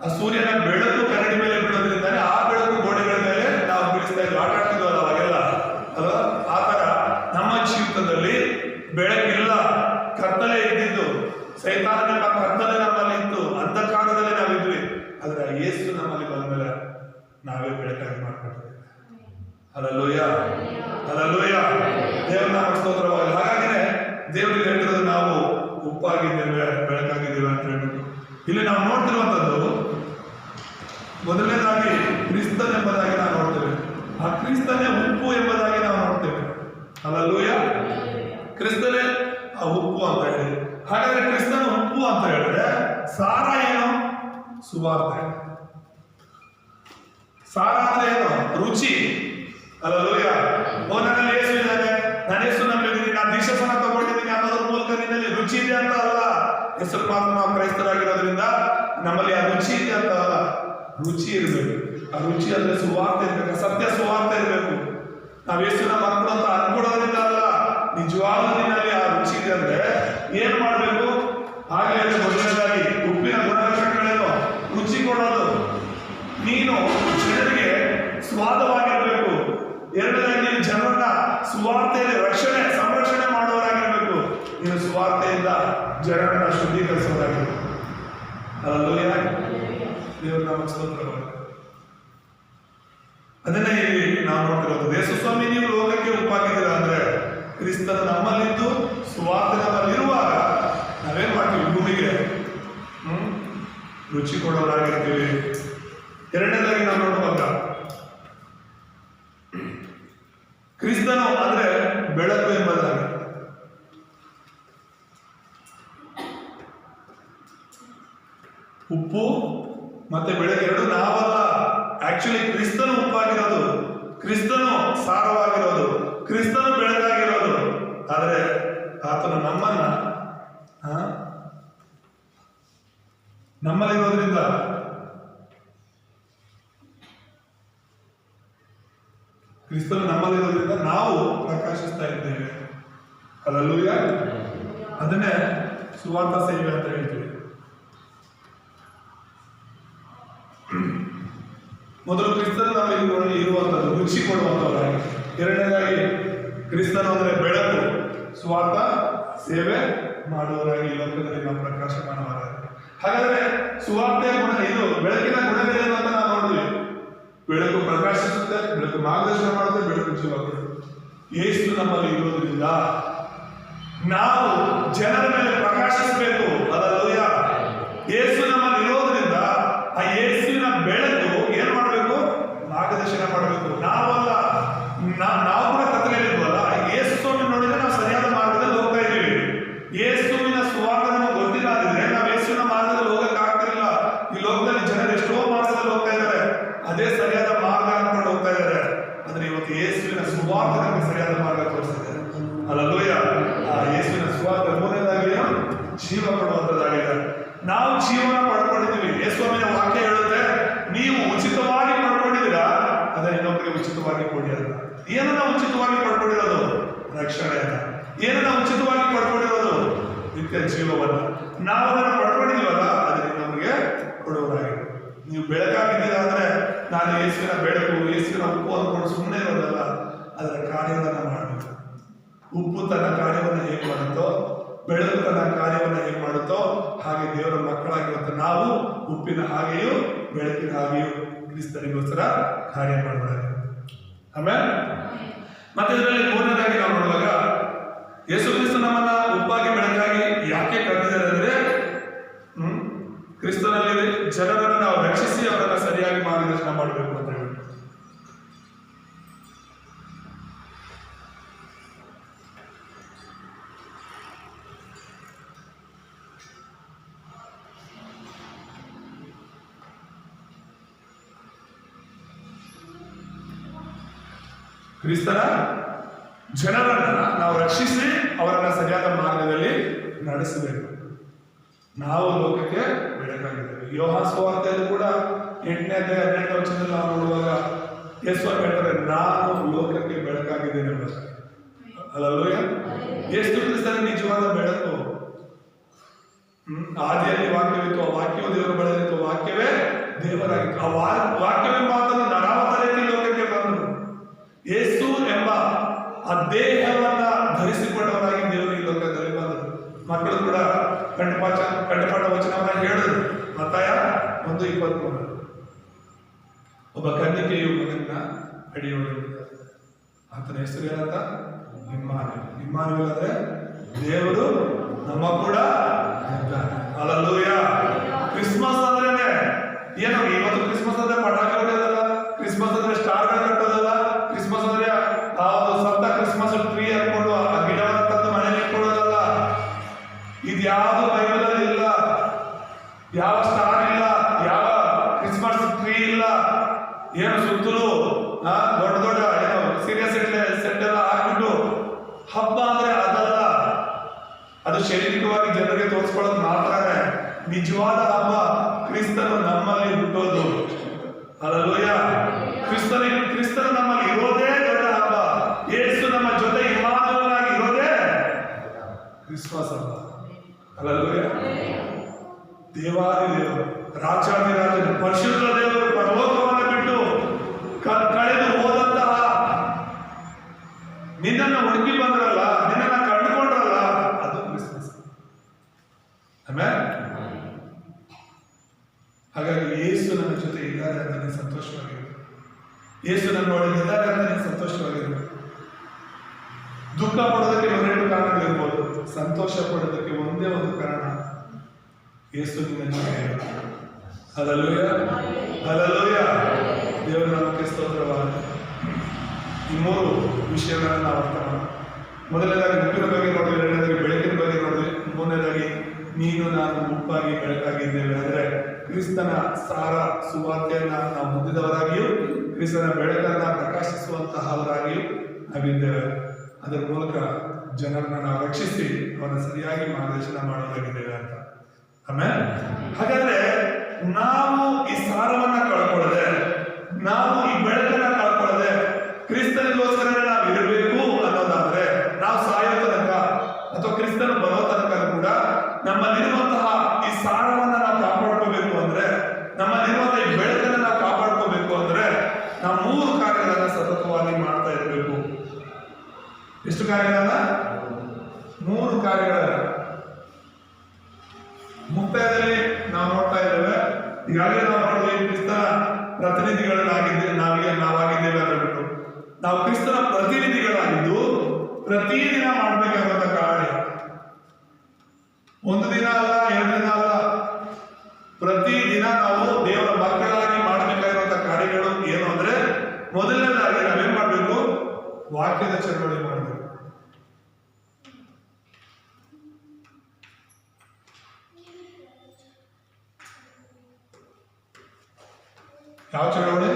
ಆ ಸೂರ್ಯನ ಬೆಳಕು ಕನ್ನಡಿ ಮೇಲೆ ಬೀಳೋದ್ರಿಂದಾನೆ ಆ ಬೆಳಕು ಗೋಡೆಗಳ ಮೇಲೆ ನಾವು ಬೀಳಿಸ್ತಾ ಇದ್ವಿ, ಆಟ ಆಡ್ತಿದ್ವಲ್ಲ ಅವಾಗೆಲ್ಲ ಅಲ್ವಾ? ಆ ತರ ನಮ್ಮ ಜೀವಿತದಲ್ಲಿ ಬೆಳಕಿಲ್ಲ, ಕತ್ತಲೆ ಇದ್ದಿದ್ದು. ಸೈತಾನನ ಕತ್ತಲೆ ನಮ್ಮಲ್ಲಿ ಇತ್ತು, ಅಂಧಕಾರದಲ್ಲಿ ನಾವಿದ್ವಿ. ಆದ್ರೆ ಯೇಸು ನಮ್ಮಲ್ಲಿ ಬಂದ್ಮೇಲೆ ನಾವೇ ಬೆಳಕಾಗಿ ಮಾಡ್ಕೊಂಡಿದ್ದೇವೆ. Hallelujah, hallelujah. ದೇವರ ನಾಮಕ್ಕೆ ಸ್ತೋತ್ರವಾಗಲಿ. ಹಾಗಾಗಿನೇ ದೇವರಿಗೆ ಹೇಳ್ತಿರೋದು ನಾವು ಉಪ್ಪಾಗಿದ್ದೇವೆ, ಬೆಳಕಾಗಿದ್ದೇವೆ ಅಂತ ಹೇಳ್ಬಿಟ್ಟು. ಇಲ್ಲಿ ನಾವು ನೋಡ್ತಿರುವಂತದ್ದು ಮೊದಲನೇದಾಗಿ ಕ್ರಿಸ್ತನ್ ಎಂಬುದಾಗಿ ನಾವು ನೋಡ್ತೇವೆ. ಆ ಕ್ರಿಸ್ತನೇ ಉಪ್ಪು ಎಂಬುದಾಗಿ ನಾವು ನೋಡ್ತೇವೆ. ಹಲ್ಲೆಲೂಯಾ. ಕ್ರಿಸ್ತನೇ ಆ ಉಪ್ಪು ಅಂತ ಹೇಳಿ. ಹಾಗಾದ್ರೆ ಕ್ರಿಸ್ತನ ಉಪ್ಪು ಅಂತ ಹೇಳಿದ್ರೆ ಸಾರ ಏನು? ಸುವಾರ್ತೆ. ಸಾರ ಅಂದ್ರೆ ಏನು? ರುಚಿ. ಹಲ್ಲೆಲೂಯಾ. ನನ್ನಲ್ಲಿ ಯೇಸು ಇದ್ದಾನೆ, ನಾನು ಯೇಸು ನಂಬಿದ್ದೀನಿ, ನಾನು ದೀಕ್ಷಾಸ್ನಾನ ತಗೊಂಡಿದ್ದೀನಿ ಅನ್ನೋದ್ರ ಮೂಲಕ ನಿನ್ನಲ್ಲಿ ರುಚಿ ಇದೆ ಅಂತ ಅಲ್ಲ, ಹೆಸರು ಮಾತ್ರ ನಾವು ಕ್ರೈಸ್ತರಾಗಿರೋದ್ರಿಂದ ನಮ್ಮಲ್ಲಿ ಆ ರುಚಿ ಇದೆ ಅಂತ ಅಲ್ಲ, ರುಚಿ ಇರಬೇಕು. ಆ ರುಚಿ ಅಂದ್ರೆ ಸುವಾರ್ತೆ ಇರ್ಬೇಕು, ಸತ್ಯ ಸುವಾರ್ತೆ ಇರಬೇಕು. ನಾವು ಯೇಸುವಿನ ಮಕ್ಕಳು ಅಂತ ಅನ್ಕೊಡೋದ್ರಿಂದ ಅಲ್ಲ, ನಿಜವಾದ ನಿನ್ನಲ್ಲಿ ಆ ರುಚಿ ಇದೆ ಅಂದ್ರೆ ಏನ್ ಮಾಡ್ಬೇಕು? ಹಾಗೆ ಮೊದಲನೇದಾಗಿ ಉಪ್ಪಿನ ಗುಣಲಕ್ಷಣಗಳೇನು? ರುಚಿ ಕೊಡೋದು. ನೀನು ಜನರಿಗೆ ಸ್ವಾದವಾಗಿರ್ಬೇಕು. ಎರಡನೇದಾಗಿ ನೀನು ಜನರನ್ನ ಸುವಾರ್ತೆಯಲ್ಲಿ ಸಂರಕ್ಷಣೆ ಮಾಡುವವರಾಗಿರ್ಬೇಕು. ನೀನು ಸುವಾರ್ತೆಯಿಂದ ಜನರನ್ನ ಶುದ್ಧೀಕರಿಸೋದಾಗಿರ್ಬೇಕು. ಹಲ್ಲೆಲೂಯಾ. ದೇವರು ನಮಗೆ ಸ್ತೋತ್ರವಾಗಲಿ. ಅದನ್ನೇ ಇಲ್ಲಿ ನಾವು ನೋಡ್ತಿರೋದು. ಯೇಸು ಸ್ವಾಮಿ, ನೀವು ಲೋಕಕ್ಕೆ ಉಪ್ಪಾಗಿದ್ದೀರಾ ಅಂದ್ರೆ ಕ್ರಿಸ್ತನು ನಮ್ಮಲ್ಲಿದ್ದು ಸುವಾರ್ತೆ ನಮ್ಮಲ್ಲಿರುವಾಗ ನಾವೇನ್ ಮಾಡ್ತೀವಿ? ಭೂಮಿಗೆ ರುಚಿ ಕೊಡೋರಾಗಿರ್ತೀವಿ. ಎರಡನೇದಾಗಿ ನಾವು ನೋಡುವಾಗ ಕ್ರಿಸ್ತನು ಅಂದ್ರೆ ಬೆಳಕು ಎಂಬುದಾಗಿ. ಉಪ್ಪು ಮತ್ತೆ ಬೆಳಕು ಎರಡು ನಾವಲ್ಲ. ಆಕ್ಚುಲಿ ಕ್ರಿಸ್ತನು ಉಪ್ಪಾಗಿರೋದು, ಕ್ರಿಸ್ತನು ಸಾರವಾಗಿರೋದು, ಕ್ರಿಸ್ತನು ಬೆಳಕಾಗಿರೋದು. ಆದ್ರೆ ಆತನು ನಮ್ಮಲ್ಲಿರೋದ್ರಿಂದ ಕ್ರಿಸ್ತನು ನಮ್ಮಲ್ಲಿರೋದ್ರಿಂದ ನಾವು ಪ್ರಕಾಶಿಸ್ತಾ ಇದ್ದೇವೆ. ಹಲ್ಲೆಲೂಯಾ. ಅದನ್ನೇ ಸುವಾರ್ತ ಸೇವೆ ಅಂತ ಹೇಳ್ತೀವಿ. ಮೊದಲು ಕ್ರಿಸ್ತನು ನಮ್ಮಲ್ಲಿ ಇರುವಂಥದ್ದು, ರುಚಿ ಕೊಡುವಂಥವ್ರಾಗಿ. ಎರಡನೇದಾಗಿ ಕ್ರಿಸ್ತನು ಅಂದರೆ ಬೆಳಕು, ಸ್ವಾರ್ಥ ಸೇವೆ ಮಾಡುವವರಾಗಿ ಈ ಲೋಕದಲ್ಲಿ ನಾವು ಪ್ರಕಾಶಮಾನವಾದ. ಹಾಗಾದ್ರೆ ಸುವಾರ್ತೆಯ ಗುಣ ಇದು, ಬೆಳಕಿನ ಗುಣಗಳೇನು ಅಂತ ನಾವು ನೋಡಿದ್ವಿ. ಬೆಳಕು ಪ್ರಕಾಶಿಸುತ್ತೆ, ಬೆಳಕು ಮಾರ್ಗದರ್ಶನ ಮಾಡುತ್ತೆ, ಬೆಳಕು ಜೀವ ಕೊಡುತ್ತೆ. ಯೇಸು ನಮ್ಮಲ್ಲಿ ಇರೋದ್ರಿಂದ ನಾವು ಜನರ ಮೇಲೆ ಪ್ರಕಾಶಿಸಬೇಕು. ಹಲ್ಲೆಲೂಯಾ. ಯೇಸು ನಮ್ಮಲ್ಲಿ ಇರೋದ್ರಿಂದ ಆ ಯೇಸುವಿನ ಬೆಳಕು ಏನ್ ಮಾಡಬೇಕು? ಮಾರ್ಗದರ್ಶನ ಮಾಡಬೇಕು. ನಾವಲ್ಲ, ನಾವು ಕೂಡ ಕತ್ತಲೆಯಲ್ಲಿದ್ವಲ್ಲ. ಯೇಸು ಸ್ವಾಮಿ ನೋಡಿದ್ರೆ ನಾವು ಸರಿಯಾದ ಮಾರ್ಗದಲ್ಲಿ ಹೋಗ್ತಾ ಇದ್ದೀವಿ. ಯೇಸುವಿನ ಸುವಾರ್ತೆ ನಮಗೆ ಗೊತ್ತಿಲ್ಲ ಅಂದ್ರೆ ನಾವು ಯೇಸುವಿನ ಮಾರ್ಗದಲ್ಲಿ ಹೋಗಕ್ಕೆ ಆಗ್ತಿರಲಿಲ್ಲ. ಈ ಲೋಕದಲ್ಲಿ ಜನರು ಎಷ್ಟೋ ಮಾರ್ಗದಲ್ಲಿ ಹೋಗ್ತಾ ಇದ್ದಾರೆ, ಅದೇ ಸರಿಯಾದ ಮಾರ್ಗ ಅನ್ಕೊಂಡು ಹೋಗ್ತಾ ಇದ್ದಾರೆ. ಆದ್ರೆ ಇವತ್ತು ಯೇಸುವಿನ ಸುವಾರ್ತೆ ನಮಗೆ ಸರಿಯಾದ ಮಾರ್ಗ ತೋರಿಸಿದೆ. ಹಲ್ಲೆಲೂಯಾ. ಆ ಯೇಸುವಿನ ಸುವಾರ್ತೆ ಮೂರನೇದಾಗಿ ಜೀವ ಕೊಡುವಂತದ್ದಾಗಿದೆ. ನಾವು ಜೀವನ ಪಡ್ಕೊಂಡಿದ್ದೀವಿ. ಯೇಸುವಿನ ವಾಕ್ಯ ಹೇಳುತ್ತೆ, ನೀವು ಉಚಿತವಾಗಿ ಪಡ್ಕೊಂಡಿದ್ದೀರಾ, ಅದನ್ನ ಇನ್ನೊಬ್ಬರಿಗೆ ಉಚಿತವಾಗಿ ಕೊಡಿ ಅಂತ. ಏನನ್ನ ಉಚಿತವಾಗಿ ಪಡ್ಕೊಂಡಿರೋದು? ರಕ್ಷಣೆಯನ್ನ. ಏನನ್ನ ಉಚಿತವಾಗಿ ಪಡ್ಕೊಂಡಿರೋದು? ನಿತ್ಯ ಜೀವವನ್ನ. ನಾವು ಅದನ್ನು ಪಡ್ಕೊಂಡಿದ್ದೀವಲ್ಲ, ಅದನ್ನ ನಮಗೆ ಕೊಡುವುದಾಗಿದೆ. ನೀವು ಬೆಳಕಾಗಿದ್ದೀರಾ ಅಂದ್ರೆ ನಾನು ಯೇಸುವಿನ ಬೆಳಕು, ಯೇಸುವಿನ ಉಪ್ಪು ಅಂದ್ಕೊಂಡು ಸುಮ್ಮನೆ ಇರೋದಲ್ಲ, ಅದರ ಕಾರ್ಯವನ್ನ ಮಾಡಬೇಕು. ಉಪ್ಪು ತನ್ನ ಕಾರ್ಯವನ್ನು ಹೇಗೆ ಮಾಡುತ್ತೋ, ಬೆಳಕು ತನ್ನ ಕಾರ್ಯವನ್ನು ಹೇಗೆ ಮಾಡುತ್ತೋ, ಹಾಗೆ ದೇವರ ಮಕ್ಕಳಾಗಿರುವಂತ ನಾವು ಉಪ್ಪಿನ ಹಾಗೆಯೂ ಬೆಳಕಿನ ಹಾಗೆಯೂ ಕ್ರಿಸ್ತನಿಗೋಸ್ಕರ ಕಾರ್ಯ ಮಾಡಬಹುದು. ಆಮೇಲೆ ಮತ್ತೆ ಇದರಲ್ಲಿ ಮೂರನೇದಾಗಿ ನಾವು ನೋಡುವಾಗ ಯೇಸು ಕ್ರಿಸ್ತ ನಮ್ಮನ್ನ ಉಪ್ಪಾಗಿ ಬೆಳಕಾಗಿ ಯಾಕೆ ಕರೆದಿದ್ದಾರೆ ಅಂದ್ರೆ ಕ್ರಿಸ್ತನಲ್ಲಿ ಜನರನ್ನು ನಾವು ರಕ್ಷಿಸಿ ಅವರನ್ನ ಸರಿಯಾಗಿ ಮಾರ್ಗದರ್ಶನ ಮಾಡಬೇಕು ಅಂತ ಹೇಳಿ. ಕ್ರಿಸ್ತನ ಜನರನ್ನ ನಾವು ರಕ್ಷಿಸಿ ಅವರನ್ನ ಸರಿಯಾದ ಮಾರ್ಗದಲ್ಲಿ ನಡೆಸಬೇಕು. ನಾವು ಲೋಕಕ್ಕೆ ಬೆಳಕಾಗಿದ್ದೇವೆ. ಯೋಹಾನ ಸುವಾರ್ತೆಯಲ್ಲೂ ಕೂಡ 8ನೇ ಅಧ್ಯಾಯ 12ನೇ ವಚನದಲ್ಲಿ ನಾವು ನೋಡುವಾಗ ಯೇಸು ಹೇಳ್ತಾರೆ, ನಾನು ಲೋಕಕ್ಕೆ ಬೆಳಕಾಗಿದ್ದೇನೆ ಎಂಬುದು. ಹಲ್ಲೆಲೂಯಾ. ಯೇಸು ಕ್ರಿಸ್ತನ ನಿಜವಾದ ಬೆಳಕು. ಆದಿಯಲ್ಲಿ ವಾಕ್ಯವಿತ್ತು, ಆ ವಾಕ್ಯವು ದೇವರ ಬಳಿಯಿತ್ತು, ವಾಕ್ಯವೇ ದೇವರಾಗಿತ್ತು. ಆ ವಾಕ್ಯವೇ ಮಾತನ್ನು ನರಾವತಾರಕ್ಕೆ ಲೋಕಕ್ಕೆ ಬಂದರು. ಯೇಸು ಎಂಬ ಆ ದೇಹವನ್ನ ಧರಿಸಿಕೊಂಡವರಾಗಿ ದೇವರು ಈ ಲೋಕದಲ್ಲಿ ಬಂದರು. ಮಕ್ಕಳು ಕೂಡ ಕಂಠಪಾಠ ವಚನವನ್ನ ಹೇಳಿದ್ರು. ಮತ್ತಾಯ 1:23 ಒಬ್ಬ ಕನ್ನಿಕೆಯು ಮಗನ್ನ ಅಡಿಯೊಳಗಿದ್ದಾರೆ. ಆತನ ಹೆಸರು ಏನಂತ? ಇಮ್ಮಾನುವೇಲ್. ಇಮ್ಮಾನುವೇಲ್ ಅಂದ್ರೆ ದೇವರು ನಮ್ಮ ಕೂಡ ಇದ್ದಾನೆ. ಹಲ್ಲೆಲೂಯಾ. ಕ್ರಿಸ್ಮಸ್ ಅಂದ್ರೇನೆ ಏನು? ಇವತ್ತು ಕ್ರಿಸ್ಮಸ್ ಅಂದ್ರೆ ಪಟಾಕಿ ಹೊಡೆಯೋದಲ್ಲ, ಕ್ರಿಸ್ಮಸ್ ಅಂದ್ರೆ ಸ್ಟಾರ್ಗಳು ಕಟ್ಟೋದಲ್ಲ, ಕ್ರಿಸ್ಮಸ್ ಅಂದ್ರೆ ಸತ್ತ ಕ್ರಿಸ್ಮಸ್ ಟ್ರೀ ಹಾಕೊಂಡು ಆ ಗಿಡವನ್ನು ತಂದು ಮನೇಲಿ ಇಟ್ಕೊಳ್ಳೋದಲ್ಲ. ಇದ್ಯಾವುದು ಬೈಬಲಲ್ಲಿ ಇಲ್ಲ. ಯಾವ ಸ್ಟಾರ್ ಇಲ್ಲ, ಯಾವ ಕ್ರಿಸ್ಮಸ್ ಟ್ರೀ ಇಲ್ಲ. ಏನು ಸುತ್ತಲೂ ದೊಡ್ಡ ದೊಡ್ಡ ಏನು ಸೀರಿಯಸ್ ಸೆಟ್ ಎಲ್ಲ ಹಾಕ್ಬಿಟ್ಟು ಹಬ್ಬ ಅಂದ್ರೆ ಅದಲ್ಲ. ಅದು ಶೈಲಿಕವಾಗಿ ಜನರಿಗೆ ತೋರಿಸ್ಕೊಳ್ಳೋದು ಮಾತ್ರನೇ. ನಿಜವಾದ ಹಬ್ಬ ಕ್ರಿಸ್ತನು ನಮ್ಮಲ್ಲಿ ಹುಟ್ಟೋದು. ಹಲ್ಲೆಲೂಯಾ. ಕ್ರಿಸ್ತನು ನಮ್ಮಲ್ಲಿ ಇರೋದೇ ದೊಡ್ಡ ಹಬ್ಬ. ಯೇಸು ನಮ್ಮ ಜೊತೆ ಇಮ್ಮಾನುವೇಲನಾಗಿ ಇರೋದೇ ಕ್ರಿಸ್ಮಸ್ ಹಬ್ಬ. ಹಲ್ಲೆಲೂಯಾ. ದೇವಾದಿ ದೇವರು, ರಾಜಾದಿರಾಜನು, ಪರಿಶುದ್ಧ ದೇವರು ಪರಲೋಕವನ್ನು ಬಿಟ್ಟು ಕಳೆದು ಹೋದಂತಹ ನಿನ್ನನ್ನು ಹುಡುಕಿ ಬಂದ್ರಲ್ಲ, ನಿನ್ನನ್ನು ಕಂಡುಕೊಂಡ್ರಲ್ಲ, ಅದು ಕ್ರಿಸ್ಮಸ್. ಆಮೇಲೆ ಹಾಗಾಗಿ ಯೇಸು ನನ್ನ ಜೊತೆ ಇದ್ದಾರೆ ಅಂತ ನೀನು ಸಂತೋಷವಾಗಿರು. ಯೇಸು ನನ್ನೊಳಗೆ ಇದ್ದಾರೆ ಅಂತ ನೀನು ಸಂತೋಷವಾಗಿರು. ದುಃಖ ಪಡೋದಕ್ಕೆ ಒಂದೆರಡು ಕಾರಣಗಳಿರ್ಬೋದು, ಸಂತೋಷ ಪಡೋದಕ್ಕೆ ಒಂದೇ ಒಂದು ಕಾರಣ, ಯೇಸು ನಿನ್ನ ಜೊತೆ. Hallelujah, hallelujah. ದೇವರ ನಾಮಕ್ಕೆ ಸ್ತೋತ್ರವಾಗಲಿ. ಈ ಮೂರು ವಿಷಯಗಳನ್ನು ನಾವು ಅರ್ಥ ಮಾಡೋಣ. ಮೊದಲನೇದಾಗಿ ಉಪ್ಪಿನ ಬಗ್ಗೆ ನೋಡಿದ್ವಿ, ಎರಡನೇದಾಗಿ ಬೆಳಕಿನ ಬಗ್ಗೆ ನೋಡಿದ್ವಿ, ಮೂರನೇದಾಗಿ ನೀನು ನಾನು ಉಪ್ಪಾಗಿ ಬೆಳಕಾಗಿದ್ದೇವೆ. ಅಂದರೆ ಕ್ರಿಸ್ತನ ಸಾರ ಸುವಾರ್ತೆಯನ್ನ ನಾವು ಹೊಂದಿದವರಾಗಿಯೂ ಕ್ರಿಸ್ತನ ಬೆಳಕನ್ನ ಪ್ರಕಾಶಿಸುವಂತಹವರಾಗಿಯೂ ನಾವಿದ್ದೇವೆ. ಅದರ ಮೂಲಕ ಜನರನ್ನ ನಾವು ರಕ್ಷಿಸಿ ಅವರನ್ನು ಸರಿಯಾಗಿ ಮಾರ್ಗದರ್ಶನ ಮಾಡೋದಾಗಿದ್ದೇವೆ ಅಂತ. ಆಮೇಲೆ ಹಾಗಾದ್ರೆ ನಾವು ಈ ಸಾರವನ್ನ ಕಳ್ಕೊಳ್ಳದೆ, ನಾವು ಈ ಬೆಳಕನ್ನ ಕಳ್ಕೊಳ್ಳದೆ ಕ್ರಿಸ್ತನಿಗೋಸ್ಕರ ನಾವು ಇರಬೇಕು ಅನ್ನೋದಾದ್ರೆ, ನಾವು ಸಾಯೋ ತನಕ ಅಥವಾ ಕ್ರಿಸ್ತನ ಬರೋ ತನಕ ಕೂಡ ನಮ್ಮಲ್ಲಿರುವಂತಹ ಈ ಸಾರವನ್ನ ನಾವು ಕಾಪಾಡ್ಕೋಬೇಕು ಅಂದ್ರೆ, ನಮ್ಮಲ್ಲಿರುವಂತಹ ಈ ಬೆಳಕನ್ನ ನಾವು ಕಾಪಾಡ್ಕೋಬೇಕು ಅಂದ್ರೆ, ನಾವು ಮೂರು ಕಾರ್ಯಗಳನ್ನ ಸತತವಾಗಿ ಮಾಡ್ತಾ ಇರಬೇಕು. ಎಷ್ಟು ಕಾರ್ಯಗಳನ್ನ? ಮೂರು ಕಾರ್ಯಗಳನ್ನ ಮುಕ್ತಾಯದಲ್ಲಿ ನಾವು ನೋಡ್ತಾ ಇದ್ದೇವೆ. ಈಗಾಗಲೇ ನಾವು ನೋಡಿದ್ವಿ, ಕ್ರಿಸ್ತನ ಪ್ರತಿನಿಧಿಗಳಾಗಿದ್ದೇವೆ, ನಾವಾಗಿದ್ದೇವೆ ಅಂತ ಹೇಳ್ಬಿಟ್ಟು. ನಾವು ಕ್ರಿಸ್ತನ ಪ್ರತಿನಿಧಿಗಳಾಗಿದ್ದು ಪ್ರತಿದಿನ ಮಾಡಬೇಕಾದಂತ ಕಾರ್ಯ ಒಂದು ದಿನ ಅಲ್ಲ, ಎರಡು ದಿನ ಅಲ್ಲ, ಪ್ರತಿದಿನ ನಾವು ದೇವರ ಮಕ್ಕಳಾಗಿ ಮಾಡಬೇಕಾಗಿರುವಂತಹ ಕಾರ್ಯಗಳು ಏನು ಅಂದ್ರೆ, ಮೊದಲನೇದಾಗಿ ನಾವೇನ್ ಮಾಡ್ಬೇಕು? ವಾಕ್ಯದ ಚಳವಳಿ ಮಾಡಬೇಕು. ಯಾವ ಚಳವಳಿ?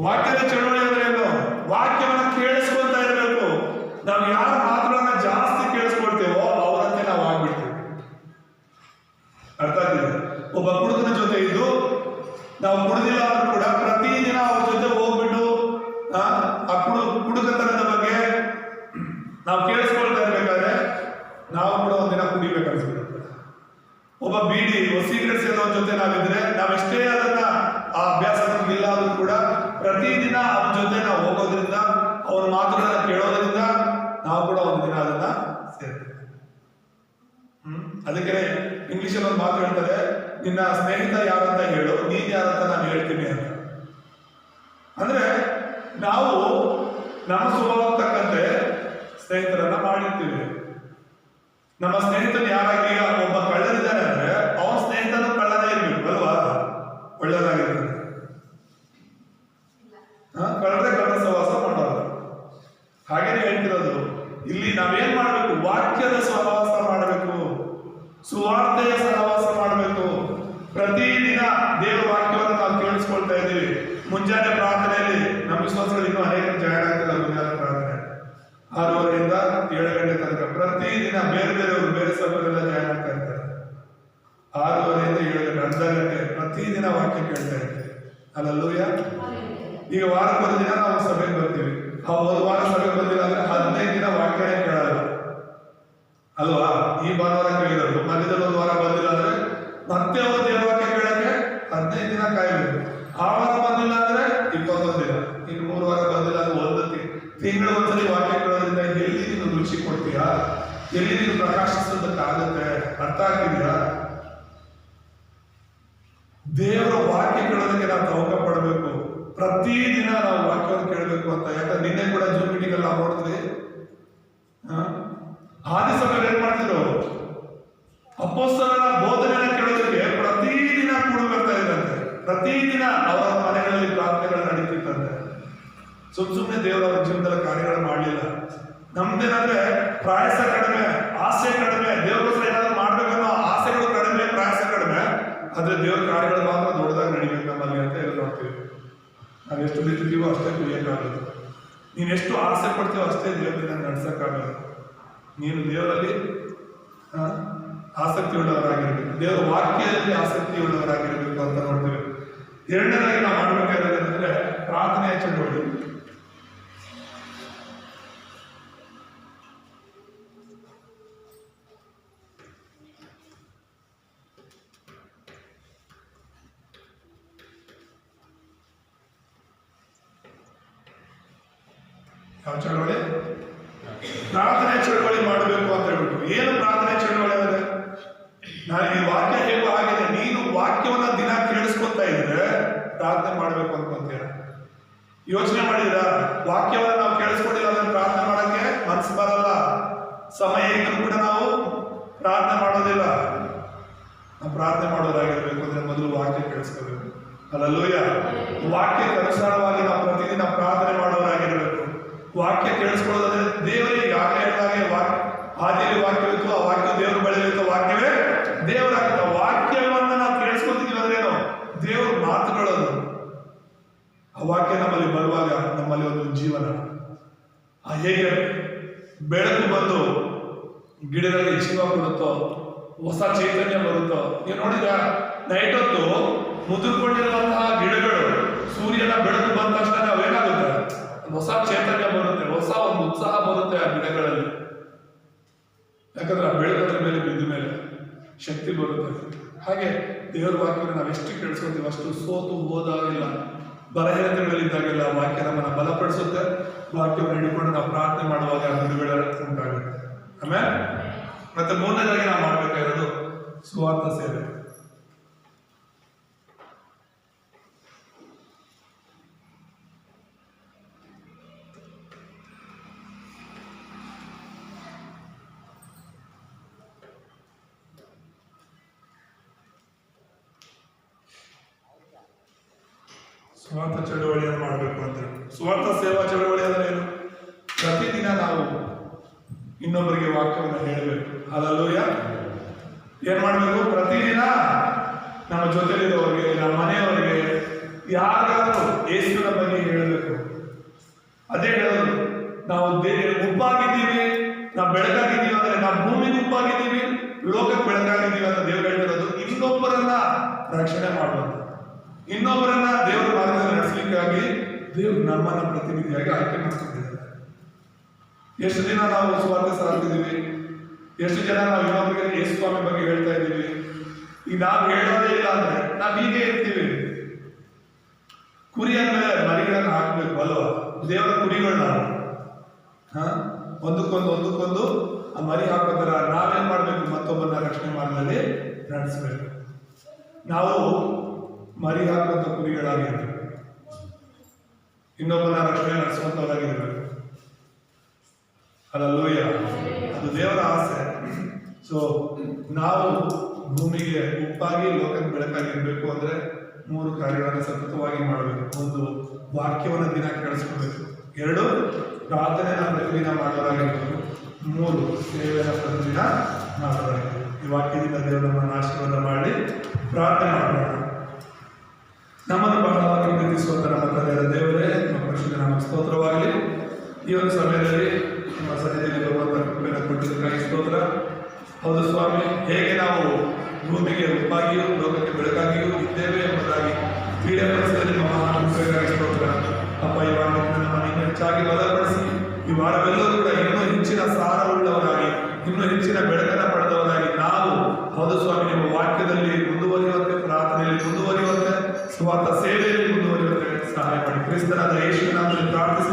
ವಾಕ್ಯದ ಚಳವಳಿ ಅಂದ್ರೆ ಏನು? ವಾಕ್ಯವನ್ನು ಕೇಳಿಸ್ಕೊಂತ ಇರಬೇಕು. ನಾವು ಯಾರ ಮಾತುಗಳನ್ನ ಜಾಸ್ತಿ ಕೇಳಿಸ್ಕೊಳ್ತೇವೋ ಅವರಂತೆ ನಾವು ಆಗ್ಬಿಡ್ತೀವಿ. ಅರ್ಥ ಆಗ್ತಿದೆ? ಒಬ್ಬ ಕುಡುಕನ ಜೊತೆ ಇದ್ದು ನಾವು ಕುಡಿದಿಲ್ಲ ಅಂದ್ರೂ ಕೂಡ ಪ್ರತಿದಿನ ಅವ್ರ ಜೊತೆ ಹೋಗ್ಬಿಟ್ಟು ಆ ಕುಡುಕತನದ ಬಗ್ಗೆ ನಾವು ಕೇಳಿಸ್ಕೊಳ್ತಾ ಇರ್ಬೇಕಾದ್ರೆ ನಾವು ಕೂಡ ಒಂದಿನ ಕುಡಿಬೇಕನ್ಸುತ್ತೆ. ಒಬ್ಬ ಬೀಡಿ ಸಿಗರೆಟ್ ಸೇದೋನ್ ಜೊತೆ ನಾವಿದ್ರೆ, ನಾವೆಷ್ಟೇ ಅದನ್ನ ಆ ಅಭ್ಯಾಸ ಇಲ್ಲ ಆದ್ರೂ ಕೂಡ ಪ್ರತಿದಿನ ಅವನ ಜೊತೆ ನಾವು ಹೋಗೋದ್ರಿಂದ, ಅವನ ಮಾತುಗಳನ್ನ ಕೇಳೋದ್ರಿಂದ ನಾವು ಕೂಡ ಒಂದಿನ ಅದನ್ನ ಸೇರ್ತೇವೆ. ಅದಕ್ಕೆ ಇಂಗ್ಲಿಷಲ್ಲಿ ಒಂದು ಮಾತು ಹೇಳ್ತಾರೆ, ನಿನ್ನ ಸ್ನೇಹಿತ ಯಾರಂತ ಹೇಳು, ನೀನ್ ಯಾರಂತ ನಾನು ಹೇಳ್ತೀನಿ ಅಂತ. ಅಂದ್ರೆ ನಾವು ನಮ್ಮ ಸ್ವಭಾವ ತಕ್ಕಂತೆ ಸ್ನೇಹಿತರನ್ನ ಮಾಡಿರ್ತೀವಿ. ನಮ್ಮ ಸ್ನೇಹಿತನ ಯಾರಾಗಿ, ಒಬ್ಬ ಕಳ್ಳರಿದ್ದಾನೆ ಅಂದ್ರೆ ಅವನ ಸ್ನೇಹಿತನು ಕಳ್ಳನೇ ಇರ್ಬೇಕು ಅಲ್ವಾ? ಒಳ್ಳೆದಾಗಿರ್ತಾನೆ. ಕಳ್ಳರೆ ಕಳ್ಳ ಸಹವಾಸ ಮಾಡೋದು. ಹಾಗೇನೆ ಹೇಳ್ತಿರೋದು ಇಲ್ಲಿ, ನಾವೇನ್ ಮಾಡ್ಬೇಕು? ವಾಕ್ಯದ ಸಹವಾಸ ಮಾಡಬೇಕು, ಸುವಾರ್ತೆಯ ಸಹವಾಸ ಮಾಡಬೇಕು. ಪ್ರತಿದಿನ ದೇವರ ವಾಕ್ಯವನ್ನು ನಾವು ಕೇಳಿಸ್ಕೊಳ್ತಾ ಇದ್ದೀವಿ. ಮುಂಜಾನೆ ಪ್ರಾರ್ಥನೆಯಲ್ಲಿ ನಮ್ಮ ವಿಶ್ವಾಸಗಳು ಇನ್ನೂ ಅನೇಕ ಜಾಯಿನ್ ಆಗ್ತದೆ. ಮುಂಜಾನೆ ಪ್ರಾರ್ಥನೆ 6:30 7 ಗಂಟೆ ತನಕ ಪ್ರತಿದಿನ ಬೇರೆ ಬೇರೆಯವರು ಬೇರೆ ಸಭೆಗಳೆಲ್ಲ ಜಾಯಿನ್ ಆಗ್ತಾ ಇರ್ತಾರೆ. 6:30 7 ಗಂಟೆ, ಅರ್ಧ ಗಂಟೆ ಪ್ರತಿದಿನ ವಾಕ್ಯ ಕೇಳ್ತಾ ಇರ್ತೀವಿ. ಹಲ್ಲೆಲೂಯಾ. ಈಗ ವಾರಕ್ಕೊಂದು ದಿನ ನಾವು ಸಭೆಗೆ ಬರ್ತೀವಿ. ಒಂದು ವಾರ ಸಭೆಗೆ ಬಂದಿಲ್ಲ ಅಂದ್ರೆ 15 ದಿನ ವಾಕ್ಯನೇ ಕೇಳಲ್ಲ ಅಲ್ವಾ? ಈ ಭಾನುವಾರ ಕೇಳಿದ್ರು, ಮಧ್ಯದಲ್ಲಿ ಒಂದು ವಾರ ಬಂದಿಲ್ಲ ಅಂದ್ರೆ ಮತ್ತೆ ಒಂದು ದೇವರ ವಾಕ್ಯ ಕೇಳಕ್ಕೆ 15 ದಿನ ಕಾಯಬೇಕು. ಆ ವಾರ ಬಂದಿಲ್ಲ ಅಂದ್ರೆ 21 ದಿನ, ಇನ್ನು 3 ವಾರ ಬಂದಿಲ್ಲ ಅಂದ್ರೆ 1 ತಿಂಗಳು ಒಂದ್ಸಲಿ ವಾಕ್ಯ ಕೇಳೋದ್ರಿಂದ ಎಲ್ಲಿ ನೀನು ರುಚಿ ಕೊಡ್ತೀಯಾ? ಎಲ್ಲಿ ನೀನು ಪ್ರಕಾಶಿಸೋದಕ್ಕಾಗುತ್ತೆ? ಅರ್ಥ ಆಗ್ತಿದ್ಯಾ? ದೇವರ ವಾಕ್ಯ ಕೇಳೋದಕ್ಕೆ ನಾವು ತವಕ ಪಡಬೇಕು. ಪ್ರತಿದಿನ ನಾವು ವಾಕ್ಯವನ್ನು ಕೇಳಬೇಕು ಅಂತ. ಯಾಕಂದ್ರೆ ನಿನ್ನೆ ಕೂಡ ಜೂಮ್ ಮೀಟಿಂಗ್ ಎಲ್ಲ ನೋಡಿದ್ವಿ. ಆದಿ ಸಭೆಯಲ್ಲಿ ಏನ್ ಮಾಡ್ತಿದ್ರು? ಅಪೊಸ್ತಲರ ಬೋಧನೆಯನ್ನು ಕೇಳೋದಕ್ಕೆ ಪ್ರತಿದಿನ ಕೂಡ ಬರ್ತಾ ಇದ್ದಂತೆ. ಪ್ರತಿದಿನ ಅವರ ಮನೆಗಳಲ್ಲಿ ಪ್ರಾರ್ಥನೆಗಳು ನಡೀತಿತ್ತಂತೆ. ಸುಮ್ಮನೆ ದೇವರ ಜೀವನದಲ್ಲಿ ಕಾರ್ಯಗಳು ಮಾಡಲಿಲ್ಲ. ನಮ್ದೇನಂದ್ರೆ ಪ್ರಯಾಸ ಕಡಿಮೆ, ಆಸೆ ಕಡಿಮೆ, ದೇವರ ಏನಾದ್ರು ಮಾಡ್ಬೇಕನ್ನೋ ಆಸೆಗಳು ಕಡಿಮೆ, ಪ್ರಯಾಸ ಕಡಿಮೆ. ಆದ್ರೆ ದೇವರ ಕಾರ್ಯಗಳು ಮಾತ್ರ ದೊಡ್ಡದಾಗಿ ನಡಿಬೇಕು ನಮ್ಮಲ್ಲಿ ಅಂತ ಎಲ್ಲ ನೋಡ್ತೀವಿ. ನಾವು ಎಷ್ಟು ಬಿತ್ತಿದ್ದೀವೋ ಅಷ್ಟೇ ಕುಡಿಯೋಕ್ಕಾಗಲ್ಲ. ನೀನು ಎಷ್ಟು ಆಸೆ ಪಡ್ತೀವೋ ಅಷ್ಟೇ ದೇವರಿಂದ ನಡೆಸೋಕ್ಕಾಗಲ್ಲ. ನೀನು ದೇವರಲ್ಲಿ ಆಸಕ್ತಿ ಉಳ್ಳವರಾಗಿರ್ಬೇಕು, ದೇವರ ವಾಕ್ಯದಲ್ಲಿ ಆಸಕ್ತಿ ಉಳ್ಳವರಾಗಿರ್ಬೇಕು ಅಂತ ನೋಡ್ತೇವೆ. ಎರಡನೇದಾಗಿ ನಾವು ಮಾಡಬೇಕಾದ್ರೆ ಪ್ರಾರ್ಥನೆಯ ಚಳುವಳಿ. ಯಾವ ಚಳವಳಿ? ಪ್ರಾರ್ಥನೆ ಚಳವಳಿ ಮಾಡಬೇಕು ಅಂತ ಹೇಳ್ಬಿಟ್ಟು. ಏನು ಪ್ರಾರ್ಥನೆ ಚಳವಳಿ ಅಂದ್ರೆ, ನಾನು ಈ ವಾಕ್ಯ ಹೇಳುವ ಹಾಗೆ ನೀನು ವಾಕ್ಯವನ್ನ ದಿನ ಕೇಳಿಸ್ಕೊತಾ ಇದ್ರೆ ಪ್ರಾರ್ಥನೆ ಮಾಡ್ಬೇಕು ಅನ್ಕೊಂತೀರ. ಯೋಚನೆ ಮಾಡಿದ್ರ ವಾಕ್ಯವನ್ನ ನಾವು ಕೇಳಿಸ್ಕೊಂಡಿಲ್ಲ ಅಂದ್ರೆ ಪ್ರಾರ್ಥನೆ ಮಾಡಕ್ಕೆ ಮನಸ್ಸು ಬರಲ್ಲ. ಸಮಯ ಇದ್ರೂ ಕೂಡ ನಾವು ಪ್ರಾರ್ಥನೆ ಮಾಡೋದಿಲ್ಲ. ನಾವು ಪ್ರಾರ್ಥನೆ ಮಾಡೋದಾಗಿರ್ಬೇಕು ಅಂದ್ರೆ ಮೊದಲು ವಾಕ್ಯ ಕೇಳಿಸ್ಕೋಬೇಕು. ಹಲ್ಲೆಲೂಯಾ. ವಾಕ್ಯಕ್ಕೆ ಅನುಸಾರವಾಗಿ ನಾವು ಪ್ರತಿದಿನ ಪ್ರಾರ್ಥನೆ ಮಾಡೋರಾಗಿರ್ಬೇಕು. ವಾಕ್ಯ ಕೇಳಿಸ್ಕೊಳ್ಳೋದಾದ್ರೆ ದೇವರಿಗೆ ಆಗಲೇ ಹೇಳಿದಾಗೆ ಆದಿಯಲ್ಲಿ ವಾಕ್ಯವಿತ್ತು, ಆ ವಾಕ್ಯ ದೇವರು ಬೆಳೆದಿತ್ತು, ವಾಕ್ಯವೇ ದೇವರಾಗಿತ್ತು. ವಾಕ್ಯವನ್ನ ನಾವು ಕೇಳಿಸ್ಕೊತಿದೀವಿ ಅಂದ್ರೇನು? ದೇವ್ರ ಮಾತುಗಳದು. ಆ ವಾಕ್ಯ ನಮ್ಮಲ್ಲಿ ಬರುವಾಗ ನಮ್ಮಲ್ಲಿ ಒಂದು ಜೀವನ. ಹೇಗೆ ಬೆಳಕು ಬಂದು ಗಿಡಗಳಿಗೆ ಜೀವ ಕೊಡುತ್ತೋ, ಹೊಸ ಚೈತನ್ಯ ಬರುತ್ತೋ. ನೀವು ನೋಡಿದ್ರ ನೈಟ್ ಹೊತ್ತು ಮುದುರ್ಕೊಂಡಿರುವಂತಹ ಗಿಡಗಳು ಸೂರ್ಯನ ಬೆಳಕು ಬಂದ ತಕ್ಷಣ ಅವೇನಾಗುತ್ತೆ? ಹೊಸ ಚೈತನ್ಯ ಬರುತ್ತೆ, ಹೊಸ ಒಂದು ಉತ್ಸಾಹ ಬರುತ್ತೆ ಆ ಗಿಡಗಳಲ್ಲಿ. ಯಾಕಂದ್ರೆ ಆ ಬೆಳಕದ್ರ ಮೇಲೆ ಬಿದ್ದ ಮೇಲೆ ಶಕ್ತಿ ಬರುತ್ತೆ. ಹಾಗೆ ದೇವರ ವಾಕ್ಯವನ್ನು ನಾವೆಷ್ಟು ಕೇಳಿಸ್ಕೊತೀವಿ ಅಷ್ಟು ಸೋತು ಹೋದಾಗಿಲ್ಲ, ಬಲಹೀನತೆಗಳಿದ್ದಾಗೆಲ್ಲ ವಾಕ್ಯ ನಮ್ಮನ್ನ ಬಲಪಡಿಸುತ್ತೆ. ವಾಕ್ಯವನ್ನು ಹಿಡ್ಕೊಂಡು ನಾವು ಪ್ರಾರ್ಥನೆ ಮಾಡುವಾಗ ಬಿಡುಗಡೆ ಉಂಟಾಗುತ್ತೆ. ಆಮೇಲೆ ಮತ್ತೆ ಮೂರನೇದಾಗಿ ನಾವು ಮಾಡಬೇಕಾಗಿರೋದು ಸುವಾರ್ಥ ಸೇವೆ. ಸ್ವಾರ್ಥ ಚಳವಳಿಯನ್ನು ಮಾಡಬೇಕು ಅಂತ. ಸ್ವಾರ್ಥ ಸೇವಾ ಚಳವಳಿ ಅಂದ್ರೆ ಏನು? ಪ್ರತಿದಿನ ನಾವು ಇನ್ನೊಬ್ಬರಿಗೆ ವಾಕ್ಯವನ್ನು ಹೇಳಬೇಕು. ಹಲ್ಲೆಲೂಯಾ. ಏನ್ ಮಾಡಬೇಕು? ಪ್ರತಿದಿನ ನಮ್ಮ ಜೊತೆಲಿರೋರಿಗೆ, ನಮ್ಮ ಮನೆಯವರಿಗೆ, ಯಾರಿಗಾದ್ರೂ ಯೇಸುವಿನ ಬಗ್ಗೆ ಹೇಳಬೇಕು. ಅದೇ ಹೇಳೋದು, ನಾವು ಉಪ್ಪಾಗಿದ್ದೀವಿ, ನಾವು ಬೆಳಕಾಗಿದ್ದೀವಿ ಅಂದ್ರೆ ನಾವು ಭೂಮಿಗೆ ಉಪ್ಪಾಗಿದ್ದೀವಿ, ಲೋಕಕ್ಕೆ ಬೆಳಕಾಗಿದ್ದೀವಿ ಅಂತ ದೇವರು ಹೇಳ್ತಿರೋದು. ಇನ್ನೊಬ್ಬರನ್ನ ರಕ್ಷಣೆ ಮಾಡುವಂತ, ಇನ್ನೊಬ್ಬರನ್ನ ದೇವರ ಮಾರ್ಗದಲ್ಲಿ ನಡೆಸಲಿಕ್ಕಾಗಿ ದೇವರು ನಮ್ಮನ್ನ ಪ್ರತಿನಿಧಿಯಾಗಿ ಆಯ್ಕೆ ಮಾಡ್ಕೊಂಡಿದ್ದಾರೆ. ಎಷ್ಟು ದಿನ ನಾವು ಸ್ವಾರ್ಥ ಸಾರ್ತಿದ್ದೀವಿ, ಎಷ್ಟು ಜನ ನಾವು ಇನ್ನೊಬ್ಬರಿಗೆ ಯೇಸು ಸ್ವಾಮಿ ಬಗ್ಗೆ ಹೇಳ್ತಾ ಇದ್ದೀವಿ. ಈಗ ನಾವು ಹೇಳೋದೇ ಇಲ್ಲ ಅಂದ್ರೆ ನಾವು ಹೀಗೆ ಇರ್ತೀವಿ. ಕುರಿ ಅಂದ್ಮೇಲೆ ಮರಿಗಳನ್ನ ಹಾಕ್ಬೇಕು ಅಲ್ವಾ? ದೇವರ ಕುರಿಗಳು ನಾವು ಒಂದಕ್ಕೊಂದು ಆ ಮರಿ ಹಾಕೋತರ ನಾವೇನ್ ಮಾಡ್ಬೇಕು? ಮತ್ತೊಬ್ಬರನ್ನ ರಕ್ಷಣೆ ಮಾರ್ಗದಲ್ಲಿ ನಡೆಸಬೇಕು. ನಾವು ಮರಿ ಹಾಕುವಂತ ಕುರಿಗಳಾಗಿರ್ಬೇಕು, ಇನ್ನೊಬ್ಬನ ರಕ್ಷಣೆ ನಡೆಸುವಂತವರಾಗಿರ್ಬೇಕು. ಹಲ್ಲೆಲೂಯಾ. ಅದು ದೇವರ ಆಸೆ. ಸೊ ನಾವು ಭೂಮಿಗೆ ಉಪ್ಪಾಗಿ ಲೋಕಕ್ಕೆ ಬೆಳಕಾಗಿರ್ಬೇಕು ಅಂದ್ರೆ 3 ಕಾರ್ಯಗಳನ್ನು ಸತತವಾಗಿ ಮಾಡಬೇಕು. 1, ವಾಕ್ಯವನ್ನು ದಿನ ಕೇಳಿಸ್ಕೊಳ್ಬೇಕು. 2, ಪ್ರಾರ್ಥನೆನ ಪ್ರತಿದಿನ ಮಾಡೋರಾಗಿರ್ಬೇಕು. 3, ಸೇವೆಯನ್ನು ಪ್ರತಿದಿನ ಮಾಡೋರಾಗಿರ್ಬೇಕು. ಈ ವಾಕ್ಯದಿಂದ ದೇವರು ನಮ್ಮನ್ನು ಆಶೀರ್ವಾದ ಮಾಡಿ ಪ್ರಾರ್ಥನೆ ಮಾಡೋಣ. ನಮ್ಮನ್ನು ಬಹಳವಾಗಿ ಪ್ರೀತಿಸುವಂತ ನಮ್ಮ ತಂದೆಯ ದೇವರೇ, ನಮ್ಮ ಪರಿಶುದ್ಧ ನಾಮಕ್ಕೆ ಸ್ತೋತ್ರವಾಗಲಿ. ಈ ಒಂದು ಸಮಯದಲ್ಲಿ ನಮ್ಮ ಸನ್ನಿಧಿಯಲ್ಲಿ ಬರುವಂತ ಕೃಪೆಯನ್ನು ಕೊಟ್ಟಿದ್ದಕ್ಕಾಗಿ ಸ್ತೋತ್ರ. ಹೌದು ಸ್ವಾಮಿ, ಹೇಗೆ ನಾವು ಭೂಮಿಗೆ ಉಪ್ಪಾಗಿಯೂ ಲೋಕಕ್ಕೆ ಬೆಳಕಾಗಿಯೂ ಇದ್ದೇವೆ ಎಂಬುದಾಗಿ ಕ್ರೀಡಾಪಡಿಸಿದಲ್ಲಿ ಮಹಾನುಭವಕ್ಕಾಗಿ ಸ್ತೋತ್ರ. ಅಪ್ಪ, ಈ ವಾರವನ್ನು ನಮ್ಮನ್ನು ಇನ್ನೂ ಹೆಚ್ಚಾಗಿ ಬಲಪಡಿಸಿ ಈ ವಾರವೆಲ್ಲರೂ ಕೂಡ ಇನ್ನೂ ಹೆಚ್ಚಿನ ಸಾರವುಳ್ಳವರಾಗಿ, ಇನ್ನೂ ಹೆಚ್ಚಿನ ಬೆಳಕನ್ನು ಪಡೆದವರಾಗಿ ನಾವು ಹೌದು ಸ್ವಾಮಿ ನಿಮ್ಮ ವಾಕ್ಯದಲ್ಲಿ ಮುಂದುವರಿಯುವಂತೆ, ಪ್ರಾರ್ಥನೆಯಲ್ಲಿ ಮುಂದುವರಿಯುವಂತೆ, ಸ್ವಾರ್ಥ ಸೇವೆಯಲ್ಲಿ ಮುಂದುವರಿಯುವಂತೆ ಸಹಾಯ ಮಾಡಿ. ಕ್ರಿಸ್ತನಾದ ಯೇಸುವಿನ ನಾಮದಲ್ಲಿ ಪ್ರಾರ್ಥಿಸಿ